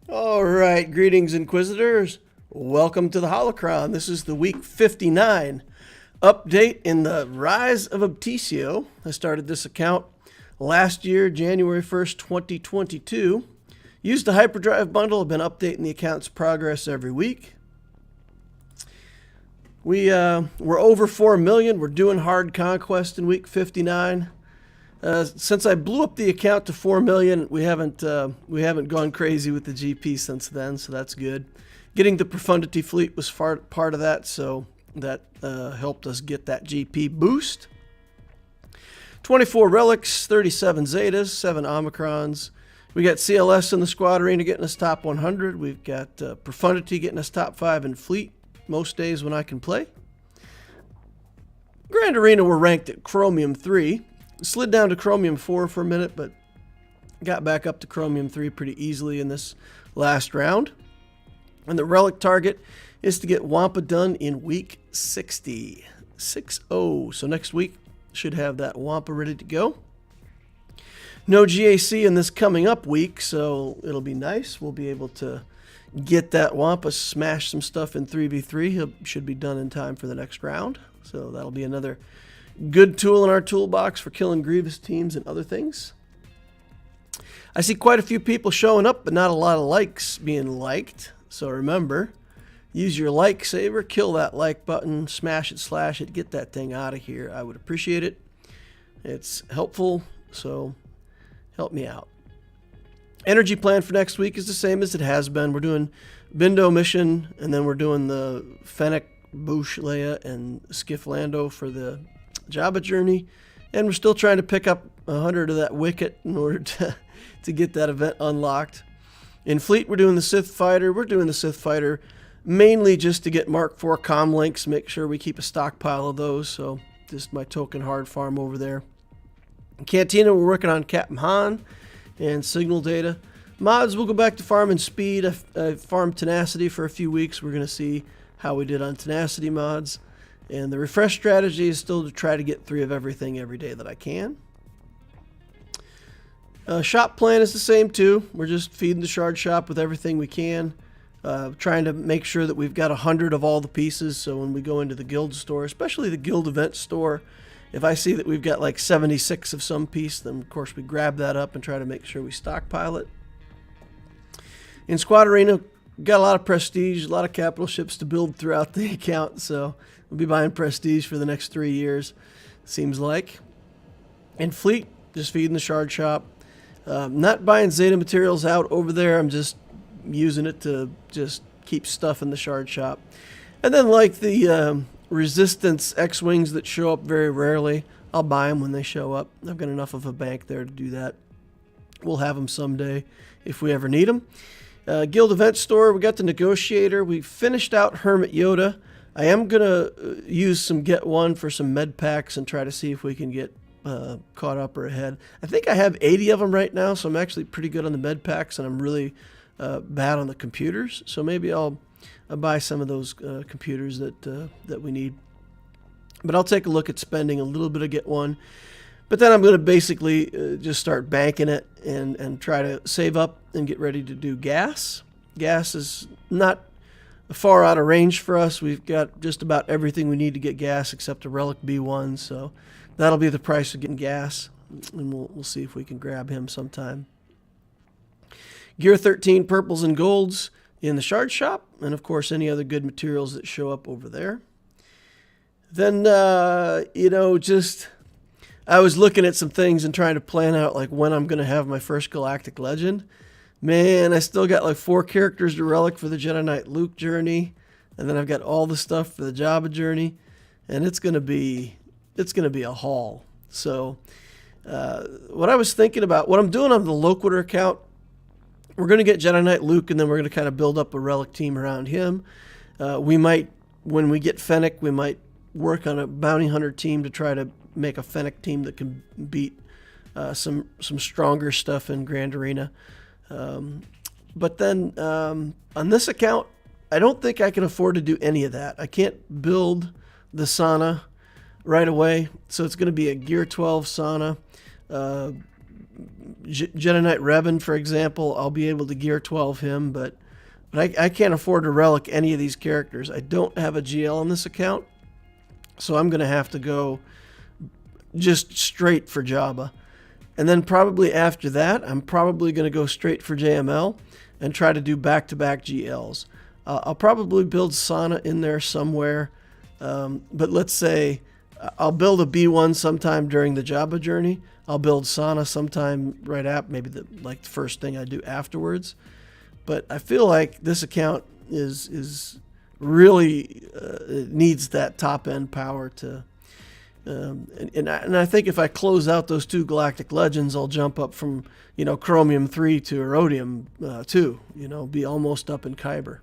All right, greetings, Inquisitors. Welcome to the Holocron. This is the week 59 update in the Rise of Obticeo. I started this account last year, January 1st, 2022. Used the hyperdrive bundle. I've been updating the account's progress every week. We're over 4 million. We're doing hard conquest in week 59. Since I blew up the account to 4 million, we haven't gone crazy with the GP since then, so that's good. Getting the profundity fleet was part of that, so that helped us get that GP boost. 24 relics, 37 zetas, 7 omicrons. We got CLS in the squad arena getting us top 100. We've got profundity getting us top 5 in fleet most days when I can play. Grand arena we're ranked at chromium 3. Slid down to chromium 4 for a minute, but got back up to chromium 3 pretty easily in this last round. And the relic target is to get Wampa done in week 60. 6-0. So next week should have that Wampa ready to go. No GAC in this coming up week, so it'll be nice. We'll be able to get that Wampa, smash some stuff in 3v3. He should be done in time for the next round. So that'll be another good tool in our toolbox for killing Grievous teams and other things. I see quite a few people showing up, but not a lot of likes being liked. So remember, use your like saver, kill that like button, smash it, slash it, get that thing out of here. I would appreciate it. It's helpful, so help me out. Energy plan for next week is the same as it has been. We're doing Bindo mission, and then we're doing the Fennec, Boosh, Leia, and Skiff Lando for the Jabba journey, and we're still trying to pick up 100 of that wicket in order to get that event unlocked. In fleet, we're doing the Sith fighter. We're doing the Sith fighter mainly just to get Mark IV comm links, make sure we keep a stockpile of those. So just my token hard farm over there. In Cantina, we're working on Captain Han and signal data. Mods, we'll go back to farming speed. I farmed tenacity for a few weeks. We're going to see how we did on tenacity mods. And the refresh strategy is still to try to get 3 of everything every day that I can. Shop plan is the same too. We're just feeding the shard shop with everything we can. Trying to make sure that we've got 100 of all the pieces. So when we go into the guild store, especially the guild event store, if I see that we've got like 76 of some piece, then of course we grab that up and try to make sure we stockpile it. In squad arena, got a lot of prestige, a lot of capital ships to build throughout the account, so we'll be buying prestige for the next 3 years, seems like. In fleet, just feeding the shard shop. Not buying Zeta materials out over there, I'm just using it to just keep stuff in the shard shop. And then like the Resistance X-Wings that show up very rarely, I'll buy them when they show up. I've got enough of a bank there to do that. We'll have them someday if we ever need them. Guild event store, we got the negotiator. We finished out Hermit Yoda. I am going to use some Get One for some med packs and try to see if we can get caught up or ahead. I think I have 80 of them right now, so I'm actually pretty good on the med packs, and I'm really bad on the computers. So maybe I'll buy some of those computers that we need. But I'll take a look at spending a little bit of Get One. But then I'm going to basically just start banking it and try to save up and get ready to do gas. Gas is not far out of range for us. We've got just about everything we need to get gas except a Relic B1, so that'll be the price of getting gas, and we'll see if we can grab him sometime. Gear 13 purples and golds in the shard shop, and of course any other good materials that show up over there. Then, just I was looking at some things and trying to plan out like when I'm going to have my first Galactic Legend. Man, I still got like 4 characters to Relic for the Jedi Knight Luke journey, and then I've got all the stuff for the Jabba journey, and it's going to be a haul. So what I was thinking about, what I'm doing on the Loquitur account, we're going to get Jedi Knight Luke, and then we're going to kind of build up a Relic team around him. We might, when we get Fennec, we might work on a bounty hunter team to try to make a Fennec team that can beat some stronger stuff in Grand Arena. But then on this account, I don't think I can afford to do any of that. I can't build the sauna right away, so it's going to be a Gear 12 sauna. Jedi Knight Revan, for example, I'll be able to gear 12 him, but I can't afford to relic any of these characters. I don't have a GL on this account, so I'm going to have to go just straight for Jabba. And then probably after that, I'm probably going to go straight for JML and try to do back-to-back GLs. I'll probably build Sana in there somewhere, but let's say I'll build a B1 sometime during the Jabba journey. I'll build Sana sometime right after, maybe the first thing I do afterwards. But I feel like this account is really needs that top-end power to... and I think if I close out those 2 Galactic Legends, I'll jump up from, Chromium 3 to Erodium 2, be almost up in Kyber.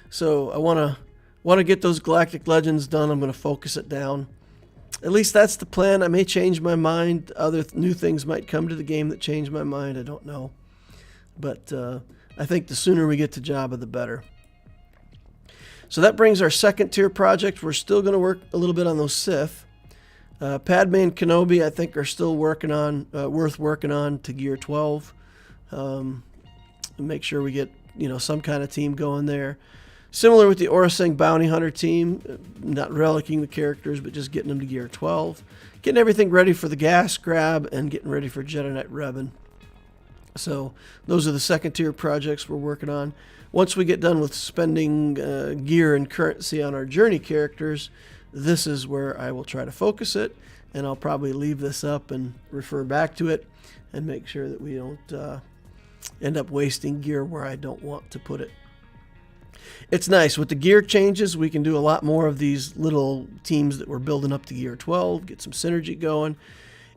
So I want to get those Galactic Legends done. I'm going to focus it down. At least that's the plan. I may change my mind. Other new things might come to the game that change my mind. I don't know. But I think the sooner we get to Jabba, the better. So that brings our second tier project. We're still going to work a little bit on those Sith. Padme and Kenobi, I think, are still working on, worth working on to gear 12. Make sure we get, some kind of team going there. Similar with the Orasang Bounty Hunter team, not relicking the characters, but just getting them to gear 12. Getting everything ready for the gas grab and getting ready for Jedi Knight Revan. So those are the second tier projects we're working on. Once we get done with spending gear and currency on our journey characters, this is where I will try to focus it, and I'll probably leave this up and refer back to it and make sure that we don't end up wasting gear where I don't want to put it. It's nice. With the gear changes, we can do a lot more of these little teams that we're building up to gear 12, get some synergy going.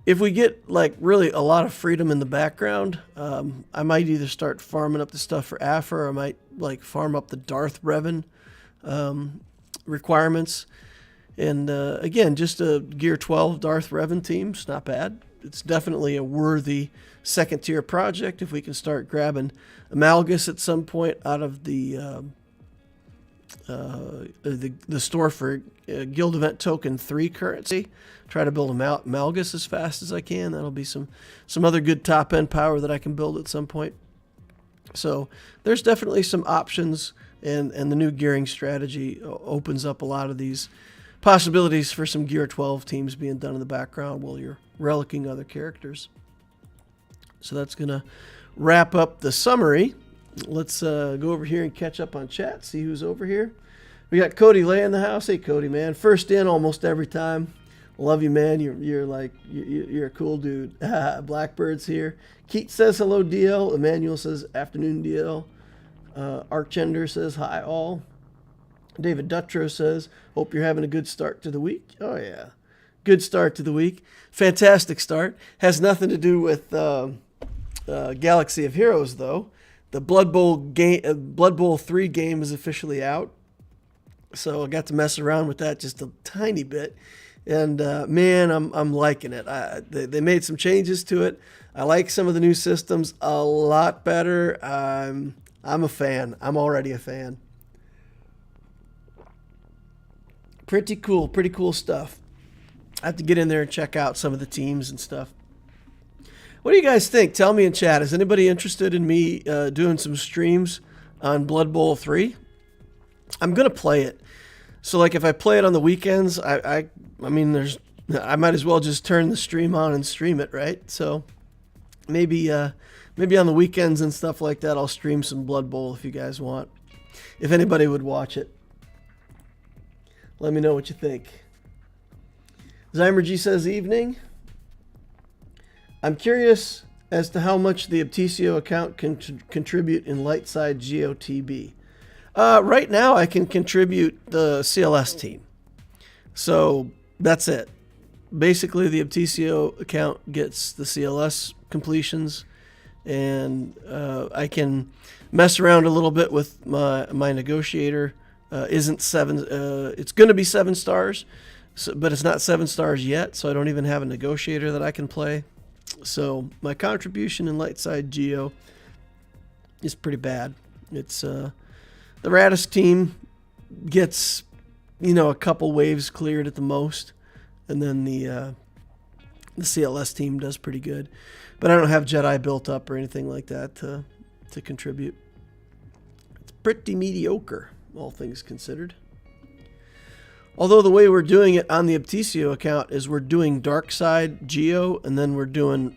If we get really a lot of freedom in the background, I might either start farming up the stuff for Aphra, or I might farm up the Darth Revan requirements. And again, just a gear 12 Darth Revan team's not bad. It's definitely a worthy second tier project if we can start grabbing Amalgus at some point out of the store for Guild Event Token 3 currency. Try to build Amalgus as fast as I can. That'll be some other good top-end power that I can build at some point. So there's definitely some options, and the new gearing strategy opens up a lot of these possibilities for some Gear 12 teams being done in the background while you're relicking other characters. So that's going to wrap up the summary. Let's go over here and catch up on chat, see who's over here. We got Cody Lay in the house. Hey, Cody, man. First in almost every time. Love you, man. You're a cool dude. Blackbird's here. Keith says hello, DL. Emmanuel says afternoon, DL. Archender says hi, all. David Dutrow says, hope you're having a good start to the week. Oh, yeah. Good start to the week. Fantastic start. Has nothing to do with Galaxy of Heroes, though. The Blood Bowl 3 game is officially out. So I got to mess around with that just a tiny bit. And man, I'm liking it. They made some changes to it. I like some of the new systems a lot better. I'm a fan. I'm already a fan. Pretty cool stuff. I have to get in there and check out some of the teams and stuff. What do you guys think? Tell me in chat. Is anybody interested in me doing some streams on Blood Bowl 3? I'm going to play it. So if I play it on the weekends, I might as well just turn the stream on and stream it, right? So maybe on the weekends and stuff like that, I'll stream some Blood Bowl if you guys want. If anybody would watch it. Let me know what you think. Zymer G says evening. I'm curious as to how much the Obticeo account can contribute in light side GOTB. Right now, I can contribute the CLS team. So that's it. Basically, the Obticeo account gets the CLS completions, and I can mess around a little bit with my negotiator. Isn't 7. It's going to be 7 stars, but it's not 7 stars yet, so I don't even have a negotiator that I can play. So my contribution in light side Geo is pretty bad. It's the Radis team gets a couple waves cleared at the most, and then the CLS team does pretty good. But I don't have Jedi built up or anything like that to contribute. It's pretty mediocre, all things considered. Although the way we're doing it on the Obticeo account is we're doing Dark Side Geo, and then we're doing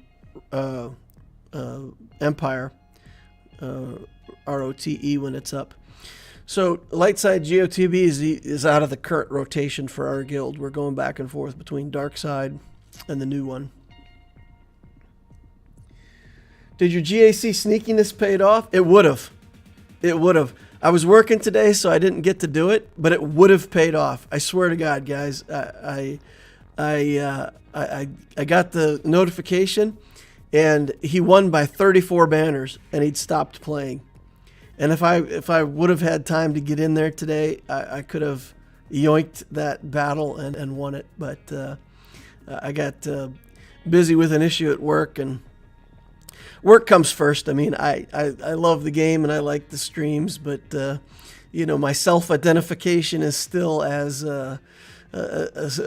Empire, ROTE when it's up. So Light Side GOTB is out of the current rotation for our guild. We're going back and forth between Dark Side and the new one. Did your GAC sneakiness paid off? It would have. It would have. I was working today, so I didn't get to do it, but it would have paid off. I swear to God, guys. I got the notification, and he won by 34 banners, and he'd stopped playing. And if I would have had time to get in there today, I could have yoinked that battle and won it. But I got busy with an issue at work, and work comes first. I mean, I love the game and I like the streams, but you know, my self-identification is still as a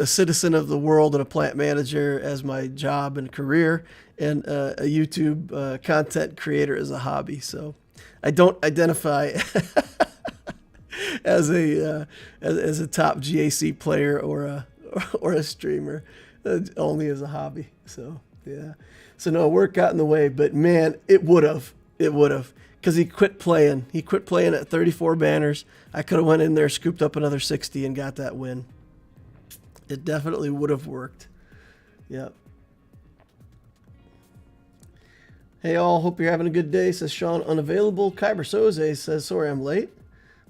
citizen of the world and a plant manager as my job and career, and a YouTube content creator as a hobby. So I don't identify as a top GAC player or a streamer, only as a hobby. So yeah. So no, work got in the way, but man, it would have, because he quit playing. He quit playing at 34 banners. I could have went in there, scooped up another 60, and got that win. It definitely would have worked. Yep. Hey all, hope you're having a good day, says Sean. Unavailable. Kyber Soze says, sorry I'm late,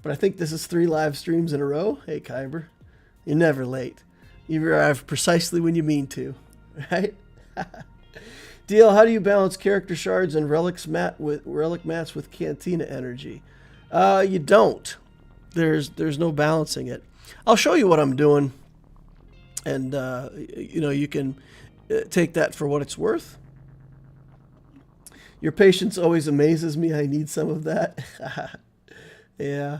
but I think this is 3 live streams in a row. Hey Kyber, you're never late. You arrive precisely when you mean to, right? DL, how do you balance character shards and relic mats with Cantina energy? You don't. There's no balancing it. I'll show you what I'm doing, and you know, you can take that for what it's worth. Your patience always amazes me. I need some of that. Yeah.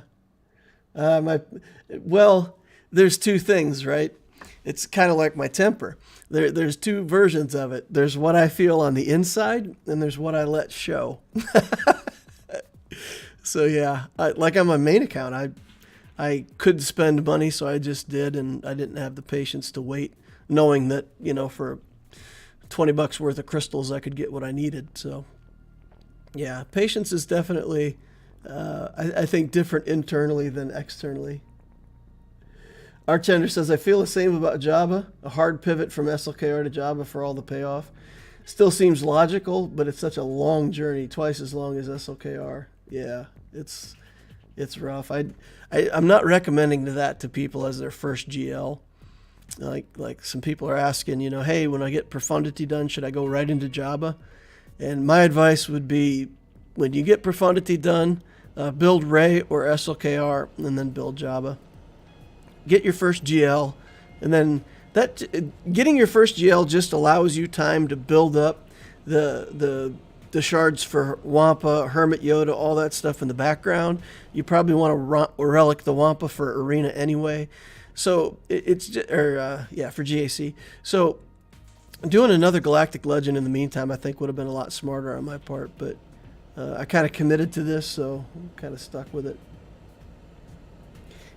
Well, there's 2 things, right? It's kind of like my temper. There's 2 versions of it. There's what I feel on the inside, and there's what I let show. So yeah, like on my main account, I could spend money, so I just did, and I didn't have the patience to wait, knowing that, you know, for $20 worth of crystals, I could get what I needed. So yeah, patience is definitely, I think, different internally than externally. Archender says, I feel the same about Jabba. A hard pivot from SLKR to Jabba for all the payoff. Still seems logical, but it's such a long journey, twice as long as SLKR. Yeah, it's rough. I'm not recommending that to people as their first GL. Like some people are asking, you know, hey, when I get profundity done, should I go right into Jabba? And my advice would be, when you get profundity done, build Rey or SLKR, and then build Jabba. Get your first GL, and then getting your first GL just allows you time to build up the shards for Wampa, Hermit Yoda, all that stuff in the background. You probably want to relic the Wampa for Arena anyway. So it's for GAC. So doing another Galactic Legend in the meantime, I think would have been a lot smarter on my part, but I kind of committed to this, so I'm kind of stuck with it.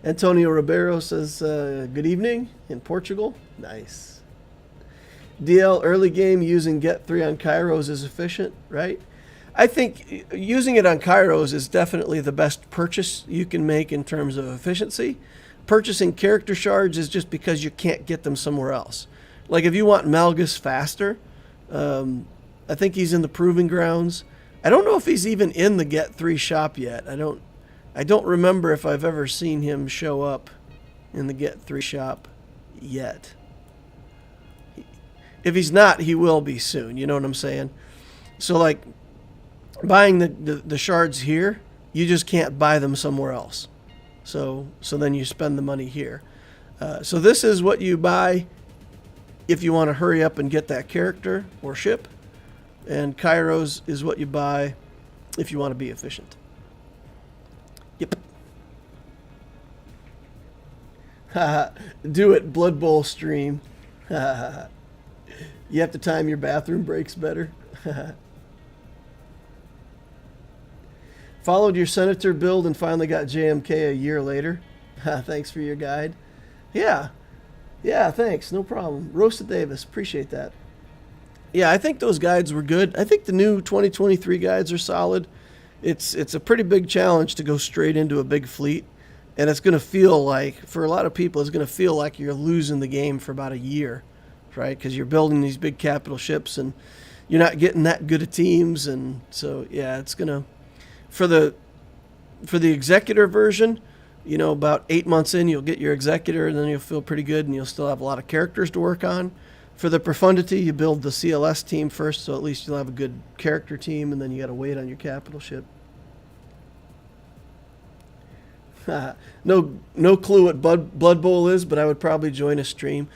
Antonio Ribeiro says, good evening in Portugal. Nice. DL, early game using Get 3 on Kairos is efficient, right? I think using it on Kairos is definitely the best purchase you can make in terms of efficiency. Purchasing character shards is just because you can't get them somewhere else. Like if you want Malgus faster, I think he's in the Proving Grounds. I don't know if he's even in the Get 3 shop yet. I don't remember if I've ever seen him show up in the Get 3 shop yet. If he's not, he will be soon. You know what I'm saying? So like buying the shards here, you just can't buy them somewhere else. So then you spend the money here. So this is what you buy if you want to hurry up and get that character or ship. And Kairos is what you buy if you want to be efficient. Yep. Do it, Blood Bowl stream. You have to time your bathroom breaks better. Followed your senator build and finally got JMK a year later. Thanks for your guide. Yeah. Yeah, thanks. No problem. Roasted Davis. Appreciate that. Yeah, I think those guides were good. I think the new 2023 guides are solid. It's a pretty big challenge to go straight into a big fleet. And it's going to feel like, for a lot of people, it's going to feel like you're losing the game for about a year, right? Because you're building these big capital ships and you're not getting that good of teams. And so, yeah, it's going to, for the executor version, you know, about 8 months in, you'll get your executor and then you'll feel pretty good and you'll still have a lot of characters to work on. For the profundity, you build the CLS team first, so at least you'll have a good character team, and then you got to wait on your capital ship. No clue what Blood Bowl is, but I would probably join a stream.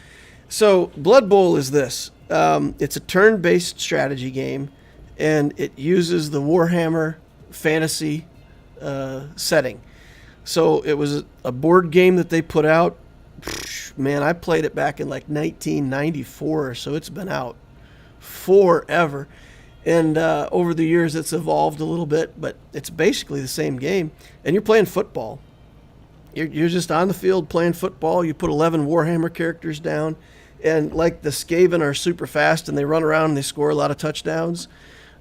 So Blood Bowl is this. It's a turn-based strategy game, and it uses the Warhammer fantasy setting. So it was a board game that they put out. Man, I played it back in like 1994, so it's been out forever. And over the years, it's evolved a little bit, but it's basically the same game. And you're playing football. You're just on the field playing football. You put 11 Warhammer characters down, and like the Skaven are super fast, and they run around and they score a lot of touchdowns.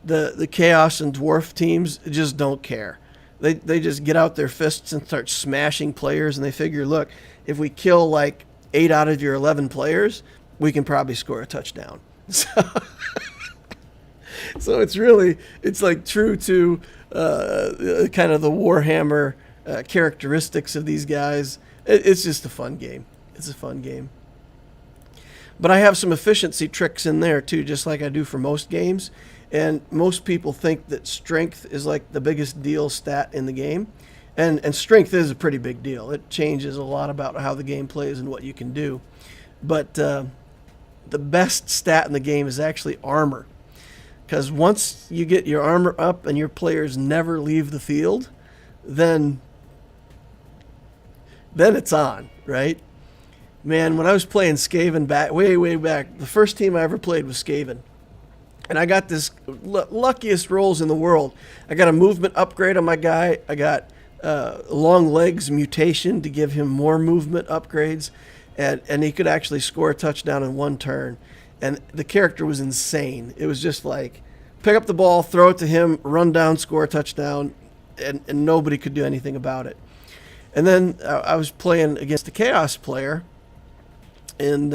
The Chaos and Dwarf teams just don't care. They just get out their fists and start smashing players, and they figure, look, if we kill like 8 out of your 11 players, we can probably score a touchdown. So it's like true to kind of the Warhammer characteristics of these guys. It's just a fun game. It's a fun game. But I have some efficiency tricks in there too, just like I do for most games. And most people think that strength is like the biggest deal stat in the game. And strength is a pretty big deal. It changes a lot about how the game plays and what you can do. But the best stat in the game is actually armor. Because once you get your armor up and your players never leave the field, then it's on, right? Man, when I was playing Skaven back, way back, the first team I ever played was Skaven. And I got this luckiest rolls in the world. I got a movement upgrade on my guy. I got long legs mutation to give him more movement upgrades. And he could actually score a touchdown in one turn. And the character was insane. It was just like, pick up the ball, throw it to him, run down, score a touchdown, and nobody could do anything about it. And then I was playing against a Chaos player, and,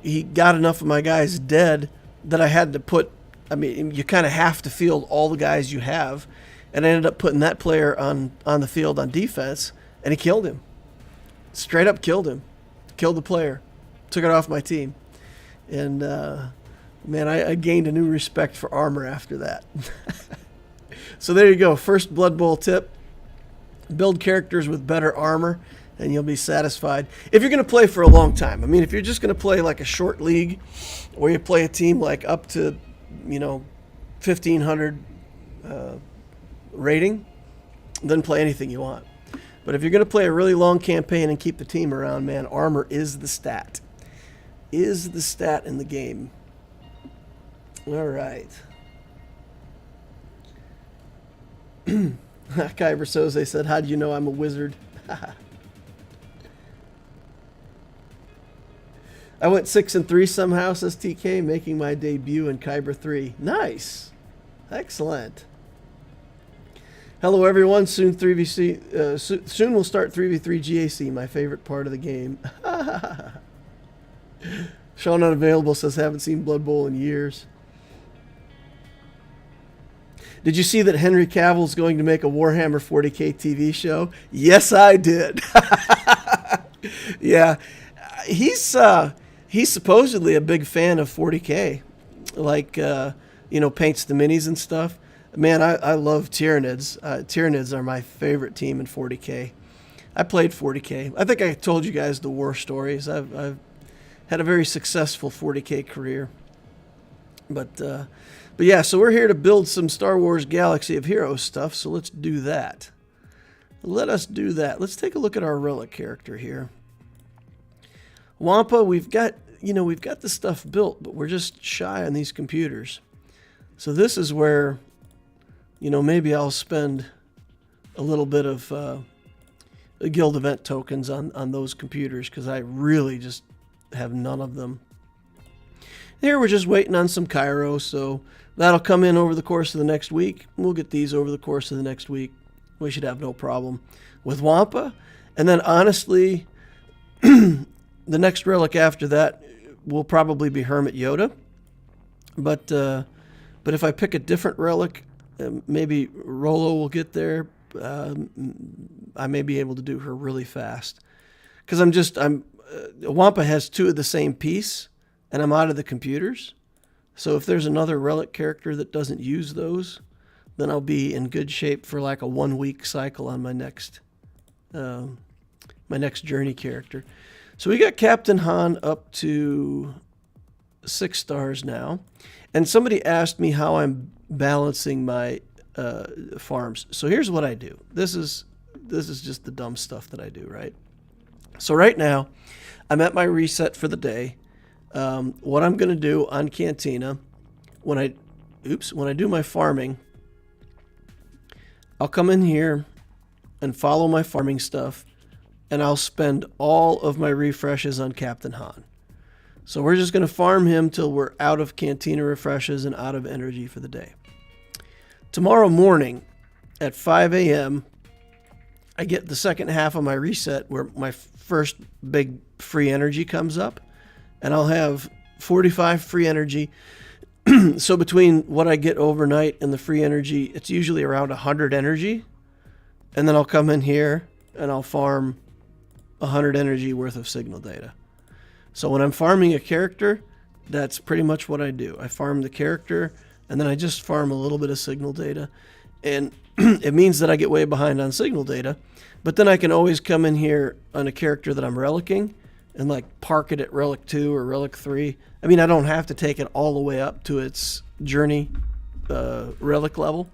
he got enough of my guys dead that I had to put, you kind of have to field all the guys you have, and I ended up putting that player on the field on defense, and he killed him. Straight up killed him. Killed the player. Took it off my team. And, man, I gained a new respect for armor after that. So there you go. First Blood Bowl tip. Build characters with better armor, and you'll be satisfied. If you're going to play for a long time. If you're just going to play like a short league, or you play a team like up to, 1,500 rating, then play anything you want. But if you're going to play a really long campaign and keep the team around, man, armor is the stat. Is the stat in the game. All right. Kyber Soze said, how do you know I'm a wizard? I went 6-3 somehow, says TK, making my debut in Kyber 3. Nice. Excellent. Hello, everyone. Soon 3VC. Soon we'll start 3v3 GAC, my favorite part of the game. Sean Unavailable says, haven't seen Blood Bowl in years. Did you see that Henry Cavill's going to make a Warhammer 40K TV show? Yes, I did. Yeah. He's supposedly a big fan of 40K. Like, paints the minis and stuff. Man, I love Tyranids. Tyranids are my favorite team in 40K. I played 40K. I think I told you guys the war stories. I've had a very successful 40K career. But yeah, so we're here to build some Star Wars Galaxy of Heroes stuff, so let's do that. Let us do that. Let's take a look at our Relic character here. Wampa, we've got the stuff built, but we're just shy on these computers. So this is where, maybe I'll spend a little bit of guild event tokens on those computers, because I really just have none of them. Here we're just waiting on some Cairo, so that'll come in over the course of the next week. We'll get these over the course of the next week. We should have no problem with Wampa. And then honestly, the next relic after that will probably be Hermit Yoda. But if I pick a different relic, maybe Rolo will get there. I may be able to do her really fast, because Wampa has two of the same piece, and I'm out of the computers. So if there's another relic character that doesn't use those, then I'll be in good shape for like a 1 week cycle on my next journey character. So we got Captain Han up to 6 stars now, and somebody asked me how I'm balancing my farms. So here's what I do. This is just the dumb stuff that I do, right? So right now, I'm at my reset for the day. What I'm going to do on Cantina, when I do my farming, I'll come in here and follow my farming stuff, and I'll spend all of my refreshes on Captain Han. So we're just going to farm him till we're out of Cantina refreshes and out of energy for the day. Tomorrow morning at 5 a.m., I get the second half of my reset where my first big free energy comes up, and I'll have 45 free energy. So between what I get overnight and the free energy, it's usually around 100 energy. And then I'll come in here and I'll farm 100 energy worth of signal data. So when I'm farming a character, that's pretty much what I do. I farm the character, and then I just farm a little bit of signal data. And it means that I get way behind on signal data, but then I can always come in here on a character that I'm relicing and like park it at Relic 2 or Relic 3. I mean, I don't have to take it all the way up to its journey relic level.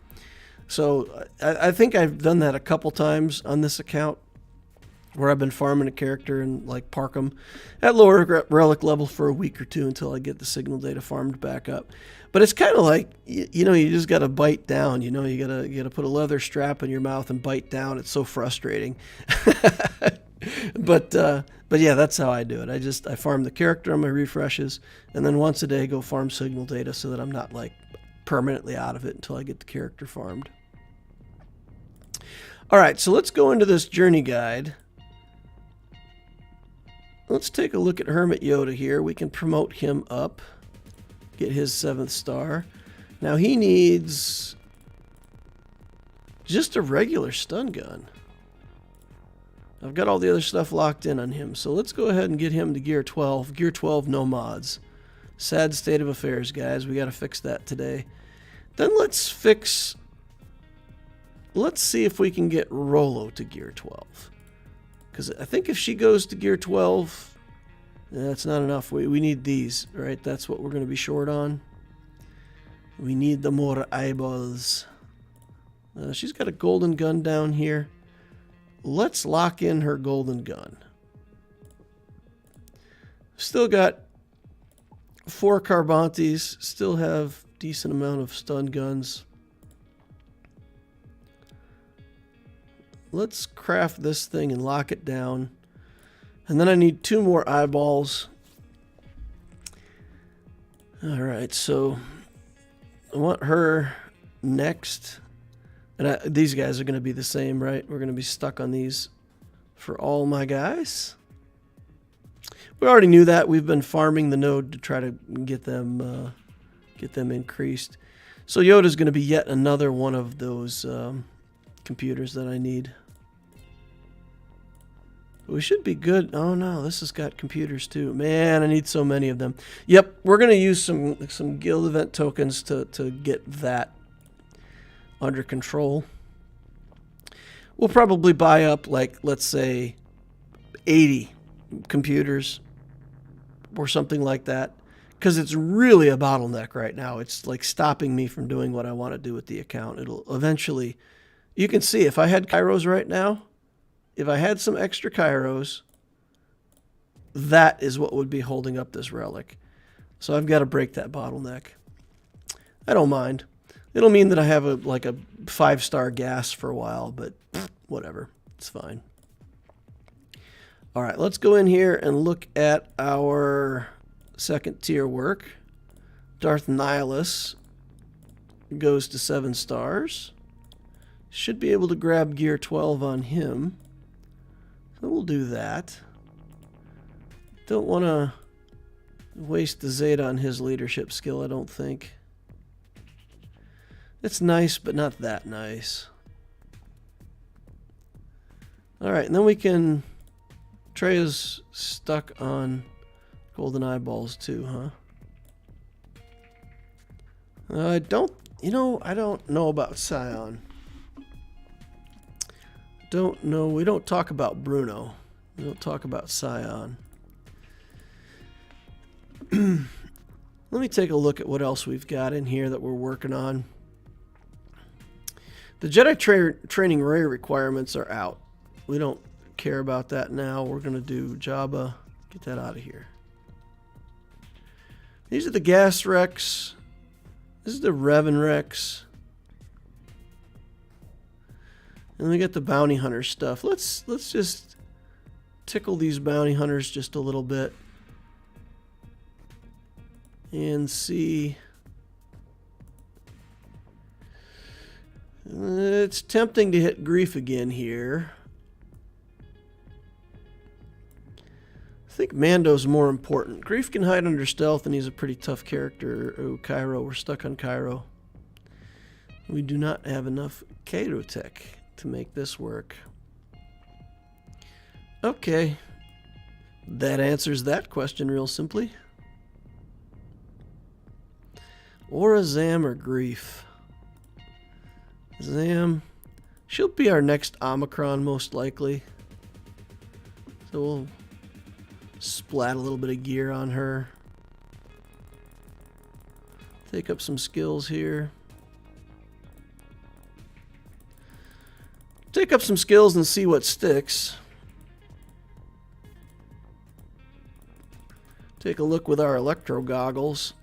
So I think I've done that a couple times on this account, where I've been farming a character and like park them at lower relic level for a week or two until I get the signal data farmed back up. But it's kind of like, you just got to bite down. You got to put a leather strap in your mouth and bite down. It's so frustrating. But yeah, that's how I do it. I farm the character on my refreshes, and then once a day go farm signal data so that I'm not like permanently out of it until I get the character farmed. All right, so let's go into this journey guide. Let's take a look at Hermit Yoda here. We can promote him up, get his 7th star. Now he needs just a regular stun gun. I've got all the other stuff locked in on him, so let's go ahead and get him to Gear 12. Gear 12, no mods. Sad state of affairs, guys. We got to fix that today. Then let's see if we can get Rolo to Gear 12. Because I think if she goes to Gear 12, that's not enough. We need these, right? That's what we're going to be short on. We need the more eyeballs. She's got a golden gun down here. Let's lock in her golden gun. Still got 4 Carbantes. Still have decent amount of stun guns. Let's craft this thing and lock it down. And then I need 2 more eyeballs. Alright, so I want her next. And these guys are going to be the same, right? We're going to be stuck on these for all my guys. We already knew that. We've been farming the node to try to get them increased. So Yoda's going to be yet another one of those computers that I need. We should be good. Oh no, this has got computers too. Man, I need so many of them. Yep, we're going to use some guild event tokens to get that under control. We'll probably buy up, like, let's say 80 computers or something like that, because it's really a bottleneck right now. It's like stopping me from doing what I want to do with the account. It'll eventually, you can see if I had Kairos right now, if I had some extra Kairos, that is what would be holding up this relic. So I've got to break that bottleneck. I don't mind. It'll mean that I have a 5-star gas for a while, but whatever. It's fine. All right, let's go in here and look at our second tier work. Darth Nihilus goes to 7 stars. Should be able to grab gear 12 on him. So we'll do that. Don't want to waste the Zeta on his leadership skill, I don't think. It's nice, but not that nice. Alright, and then we can... Treya's stuck on golden eyeballs too, huh? I don't know about Scion. Don't know. We don't talk about Bruno. We don't talk about Scion. Let me take a look at what else we've got in here that we're working on. The Jedi training rare requirements are out. We don't care about that now. We're going to do Jabba. Get that out of here. These are the gas wrecks. This is the Revan wrecks. And we got the bounty hunter stuff. Let's just tickle these bounty hunters just a little bit. And see. It's tempting to hit Grief again here. I think Mando's more important. Grief can hide under stealth and he's a pretty tough character. Oh, Cairo. We're stuck on Cairo. We do not have enough Cairo tech to make this work. Okay. That answers that question real simply. Or a Zam or Grief. Zam. She'll be our next Omicron most likely. So we'll splat a little bit of gear on her. Take up some skills here. Take up some skills and see what sticks. Take a look with our electro goggles.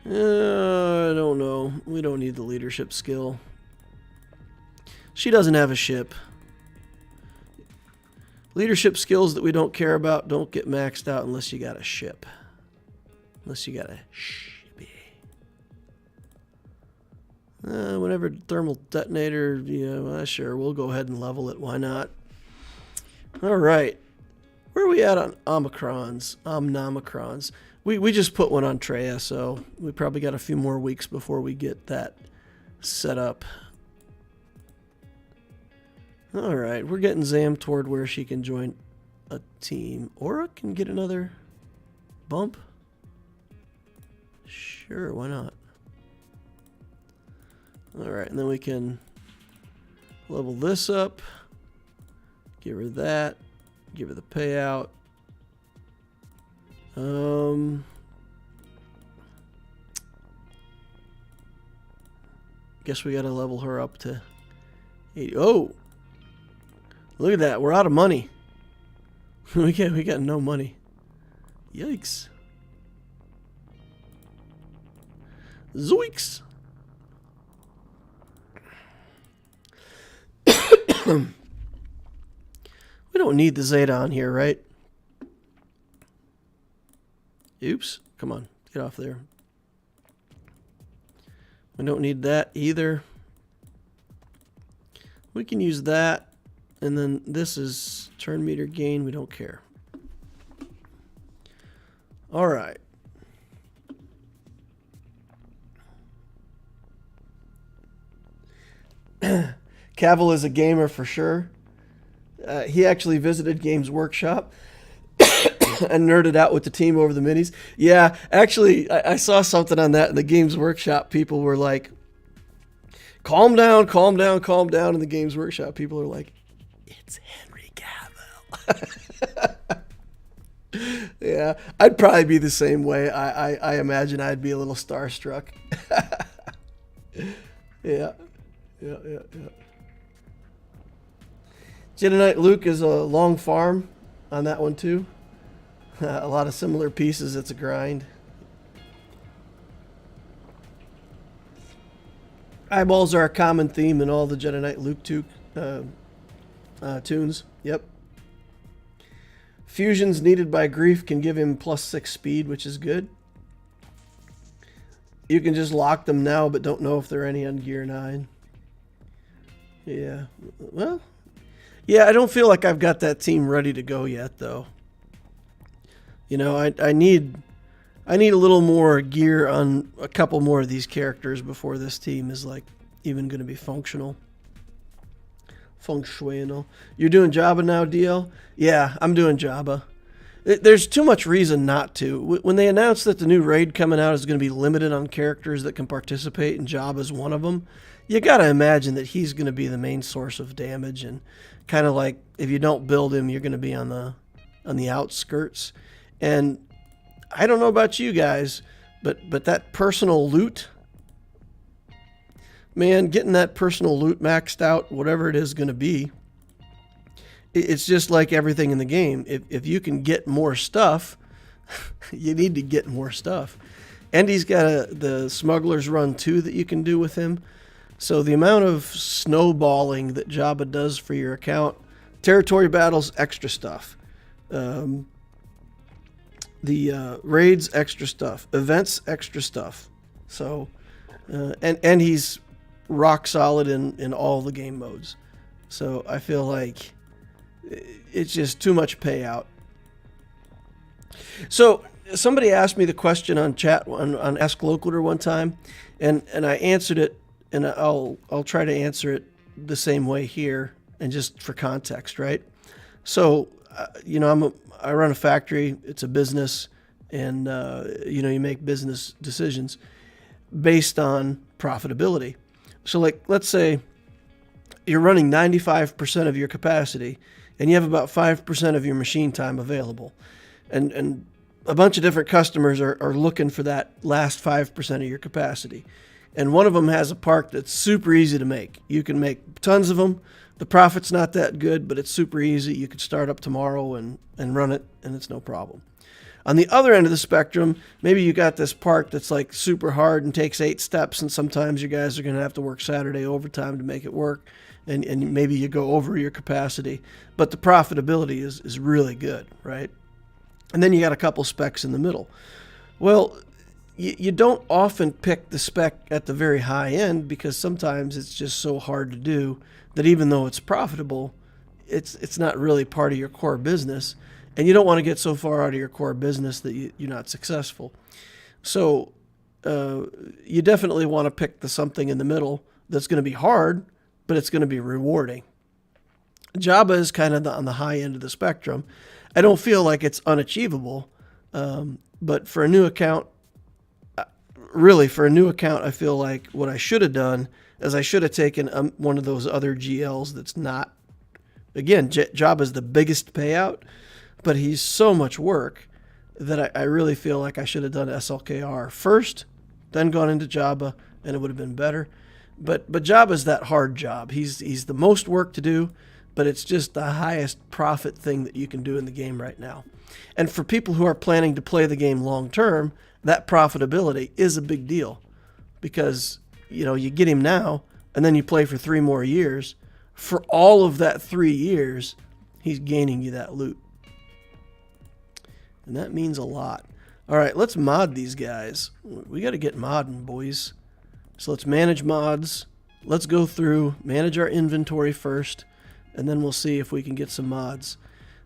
I don't know. We don't need the leadership skill. She doesn't have a ship. Leadership skills that we don't care about don't get maxed out unless you got a ship. Unless you got a shippy. Whenever thermal detonator, sure, we'll go ahead and level it. Why not? All right. Where are we at on Omicrons? Omnomicrons. We just put one on Treya, so we probably got a few more weeks before we get that set up. Alright, we're getting Zam toward where she can join a team. Aura can get another bump? Sure, why not? Alright, and then we can level this up. Give her that. Give her the payout. Guess we gotta level her up to 80. Oh! Look at that, we're out of money. we got no money. Yikes. Zoinks! We don't need the Zeta on here, right? Oops. Come on. Get off there. We don't need that either. We can use that. And then this is turn meter gain. We don't care. All right. Cavill is a gamer for sure. He actually visited Games Workshop and nerded out with the team over the minis. Yeah, actually, I saw something on that in the Games Workshop. People were like, calm down, calm down, calm down. In the Games Workshop, people are like, it's Henry Cavill. Yeah, I'd probably be the same way. I imagine I'd be a little starstruck. Yeah. Jedi Knight Luke is a long farm on that one too. A lot of similar pieces. It's a grind. Eyeballs are a common theme in all the Jedi Knight Luke tunes. Yep. Fusions needed by Grief can give him +6 speed, which is good. You can just lock them now, but don't know if there are any on Gear 9. Yeah. Well, yeah, I don't feel like I've got that team ready to go yet, though. You know, I need a little more gear on a couple more of these characters before this team is like even going to be functional. Functional. You're doing Jabba now, DL? Yeah, I'm doing Jabba. There's too much reason not to. When they announced that the new raid coming out is going to be limited on characters that can participate, and Jabba's one of them, you got to imagine that he's going to be the main source of damage, and kind of like if you don't build him, you're going to be on the outskirts. And I don't know about you guys, but that personal loot, man, getting that personal loot maxed out, whatever it is going to be, it's just like everything in the game. If you can get more stuff, you need to get more stuff. And he's got the Smuggler's Run 2 that you can do with him. So the amount of snowballing that Jabba does for your account, territory battles, extra stuff. The raids, extra stuff. Events, extra stuff. So, and he's rock solid in all the game modes. So I feel like it's just too much payout. So somebody asked me the question on chat on Ask Localer one time, and I answered it, and I'll try to answer it the same way here, and just for context, right? So you know, I run a factory. It's a business, and you know, you make business decisions based on profitability. So like, let's say you're running 95% of your capacity, and you have about 5% of your machine time available, and a bunch of different customers are looking for that last 5% of your capacity. And one of them has a park that's super easy to make. You can make tons of them. The profit's not that good, but it's super easy. You could start up tomorrow and run it, and it's no problem. On the other end of the spectrum, maybe you got this park that's like super hard and takes 8 steps, and sometimes you guys are going to have to work Saturday overtime to make it work, and maybe you go over your capacity, but the profitability is really good, right? And then you got a couple specs in the middle. Well, you don't often pick the spec at the very high end, because sometimes it's just so hard to do that even though it's profitable, it's not really part of your core business, and you don't want to get so far out of your core business that you're not successful. So you definitely want to pick something in the middle that's going to be hard, but it's going to be rewarding. Jabba is kind of on the high end of the spectrum. I don't feel like it's unachievable, but for a new account, I feel like what I should have done is I should have taken one of those other GLs that's not, again, Jabba's the biggest payout, but he's so much work that I really feel like I should have done SLKR first, then gone into Jabba, and it would have been better. But Jabba's that hard job. He's the most work to do, but it's just the highest profit thing that you can do in the game right now. And for people who are planning to play the game long term, that profitability is a big deal, because you know, you get him now and then you play for 3 more years. For all of that 3 years, he's gaining you that loot, and that means a lot. All right, let's mod these guys. We got to get modding, boys. So let's manage mods. Let's go through, manage our inventory first, and then we'll see if we can get some mods.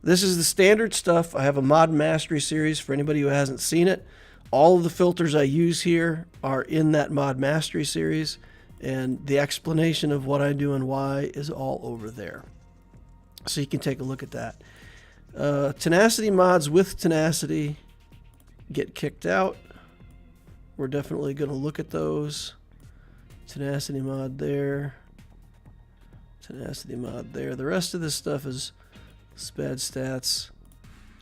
This is the standard stuff. I have a mod mastery series for anybody who hasn't seen it. All of the filters I use here are in that mod mastery series, and the explanation of what I do and why is all over there. So you can take a look at that. Tenacity mods with tenacity get kicked out. We're definitely going to look at those. Tenacity mod there. Tenacity mod there. The rest of this stuff is bad stats.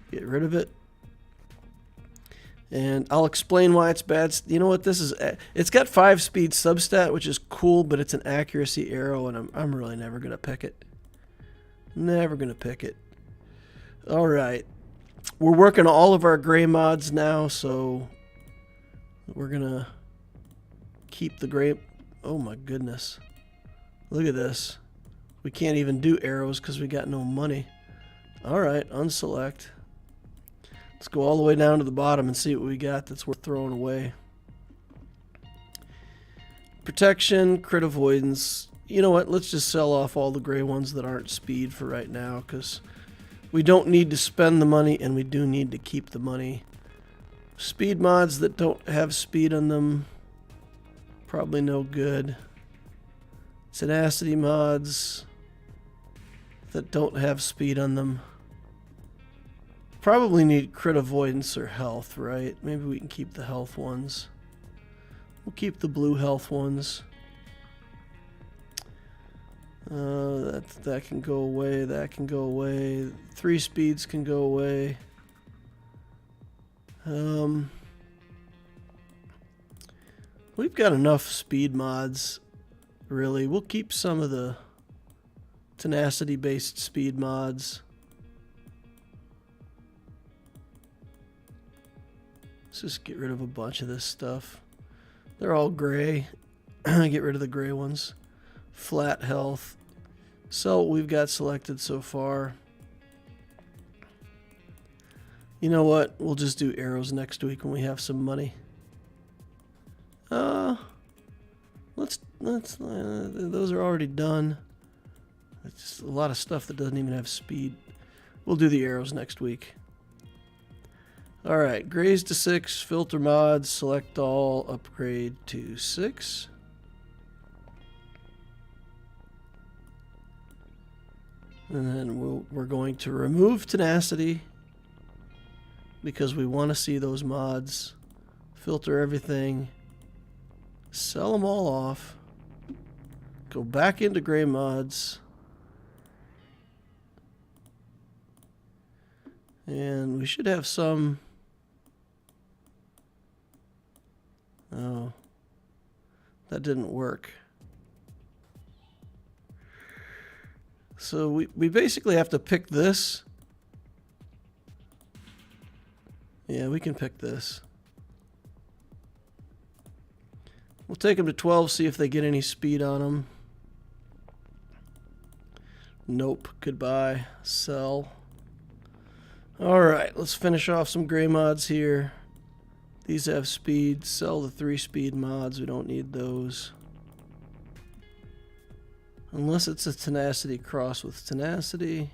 Get rid of it. And I'll explain why it's bad. You know what this is? It's got 5 speed substat, which is cool, but it's an accuracy arrow, and I'm really never going to pick it. Never going to pick it. All right. We're working all of our gray mods now, so we're gonna keep the gray. Oh my goodness. Look at this. We can't even do arrows because we got no money. Alright, unselect. Let's go all the way down to the bottom and see what we got that's worth throwing away. Protection, crit avoidance. You know what? Let's just sell off all the gray ones that aren't speed for right now, because we don't need to spend the money and we do need to keep the money. Speed mods that don't have speed on them, probably no good. Tenacity mods that don't have speed on them. Probably need crit avoidance or health, right? Maybe we can keep the health ones. We'll keep the blue health ones. That can go away. That can go away. 3 speeds can go away. We've got enough speed mods, really. We'll keep some of the tenacity-based speed mods. Let's just get rid of a bunch of this stuff. They're all gray. Get rid of the gray ones. Flat health. So we've got selected so far. You know what? We'll just do arrows next week when we have some money. Those are already done. It's just a lot of stuff that doesn't even have speed. We'll do the arrows next week. Alright, grays to 6, filter mods, select all, upgrade to 6. And then we're going to remove tenacity because we want to see those mods. Filter everything. Sell them all off. Go back into gray mods. And we should have some. Oh, that didn't work. So we basically have to pick this. Yeah, we can pick this. We'll take them to 12, see if they get any speed on them. Nope. Goodbye. Sell. Alright, let's finish off some gray mods here. These have speed. Sell the 3 speed mods. We don't need those. Unless it's a tenacity cross with tenacity.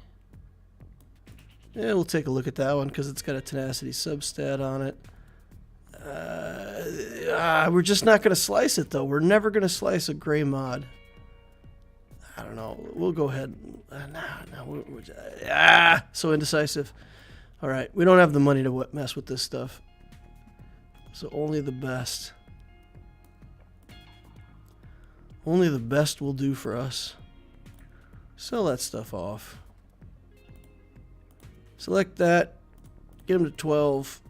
Yeah, we'll take a look at that one because it's got a tenacity substat on it. We're just not going to slice it, though. We're never going to slice a gray mod. I don't know. We'll go ahead. So indecisive. All right. We don't have the money to mess with this stuff. So only the best. Only the best will do for us. Sell that stuff off. Select that. Get them to 12.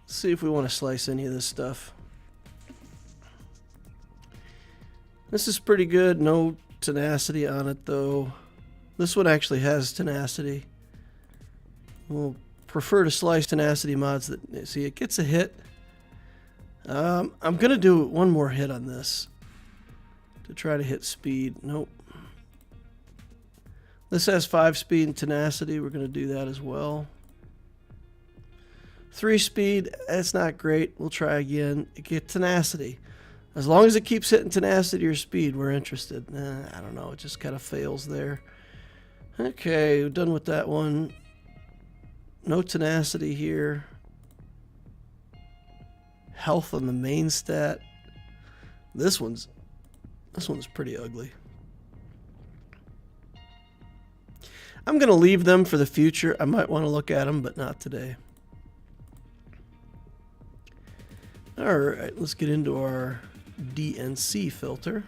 See if we want to slice any of this stuff. This is pretty good. No tenacity on it, though. This one actually has tenacity. We'll prefer to slice tenacity mods that see it gets a hit. I'm gonna do one more hit on this to try to hit speed. Nope. This has 5 speed and tenacity. We're gonna do that as well. 3 speed, that's not great. We'll try again. Get tenacity. As long as it keeps hitting tenacity or speed, we're interested. I don't know. It just kind of fails there. Okay, we're done with that one. No tenacity here. Health on the main stat. This one's pretty ugly. I'm going to leave them for the future. I might want to look at them, but not today. Alright, let's get into our DNC filter.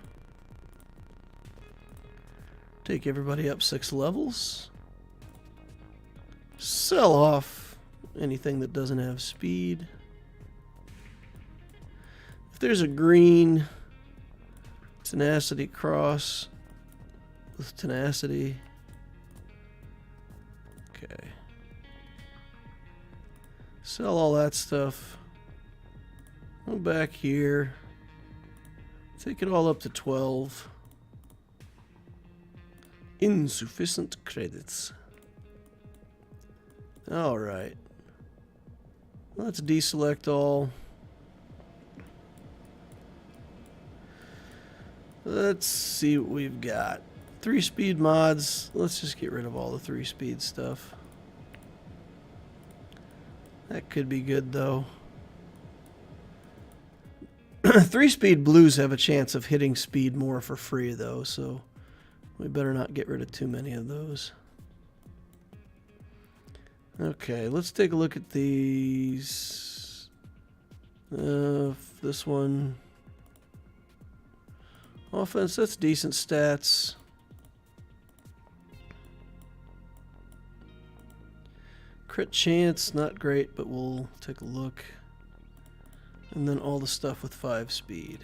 Take everybody up 6 levels. Sell off anything that doesn't have speed. If there's a green tenacity cross with tenacity. Okay. Sell all that stuff. Go back here. Take it all up to 12. Insufficient credits. Alright. Let's deselect all. Let's see what we've got. 3-speed mods. Let's just get rid of all the 3-speed stuff. That could be good though. 3-speed blues have a chance of hitting speed more for free though, so we better not get rid of too many of those. Okay, let's take a look at these. This one. Offense, that's decent stats. Crit chance, not great, but we'll take a look. And then all the stuff with 5 speed.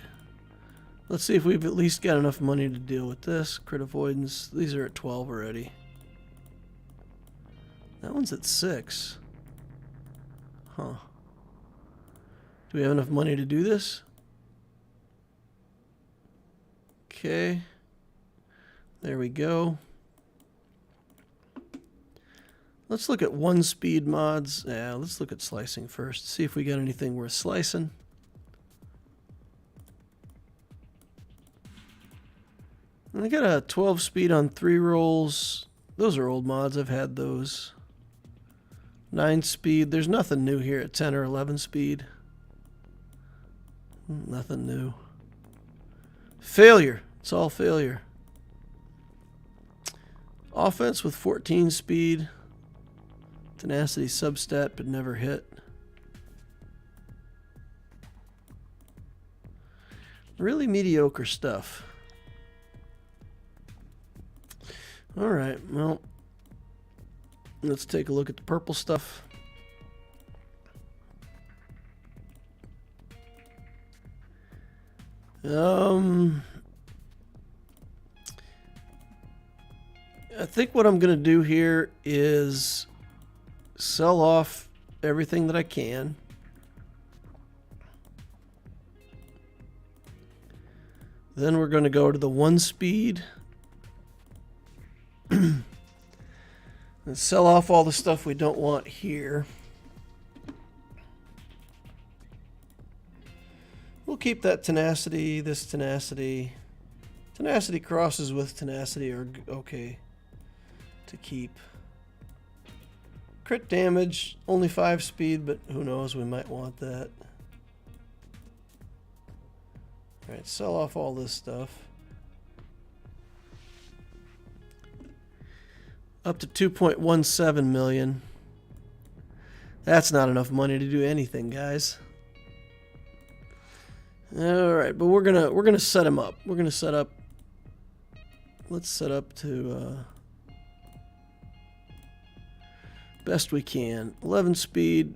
Let's see if we've at least got enough money to deal with this. Crit avoidance, these are at 12 already. That one's at 6. Huh. Do we have enough money to do this? Okay. There we go. Let's look at 1-speed mods. Yeah, let's look at slicing first. See if we got anything worth slicing. I got a 12-speed on 3 rolls. Those are old mods. I've had those. 9-speed. There's nothing new here at 10 or 11-speed. Nothing new. Failure. It's all failure. Offense with 14-speed. Tenacity substat, but never hit. Really mediocre stuff. Alright, well, let's take a look at the purple stuff. I think what I'm going to do here is sell off everything that I can. Then we're going to go to the 1-speed. And sell off all the stuff we don't want here. We'll keep that tenacity, this tenacity. Tenacity crosses with tenacity are okay to keep. Crit damage, only 5 speed, but who knows, we might want that. Alright, sell off all this stuff. Up to 2.17 million. That's not enough money to do anything, guys. Alright, but we're gonna set him up. We're gonna set up. Let's set up to best we can. 11 speed,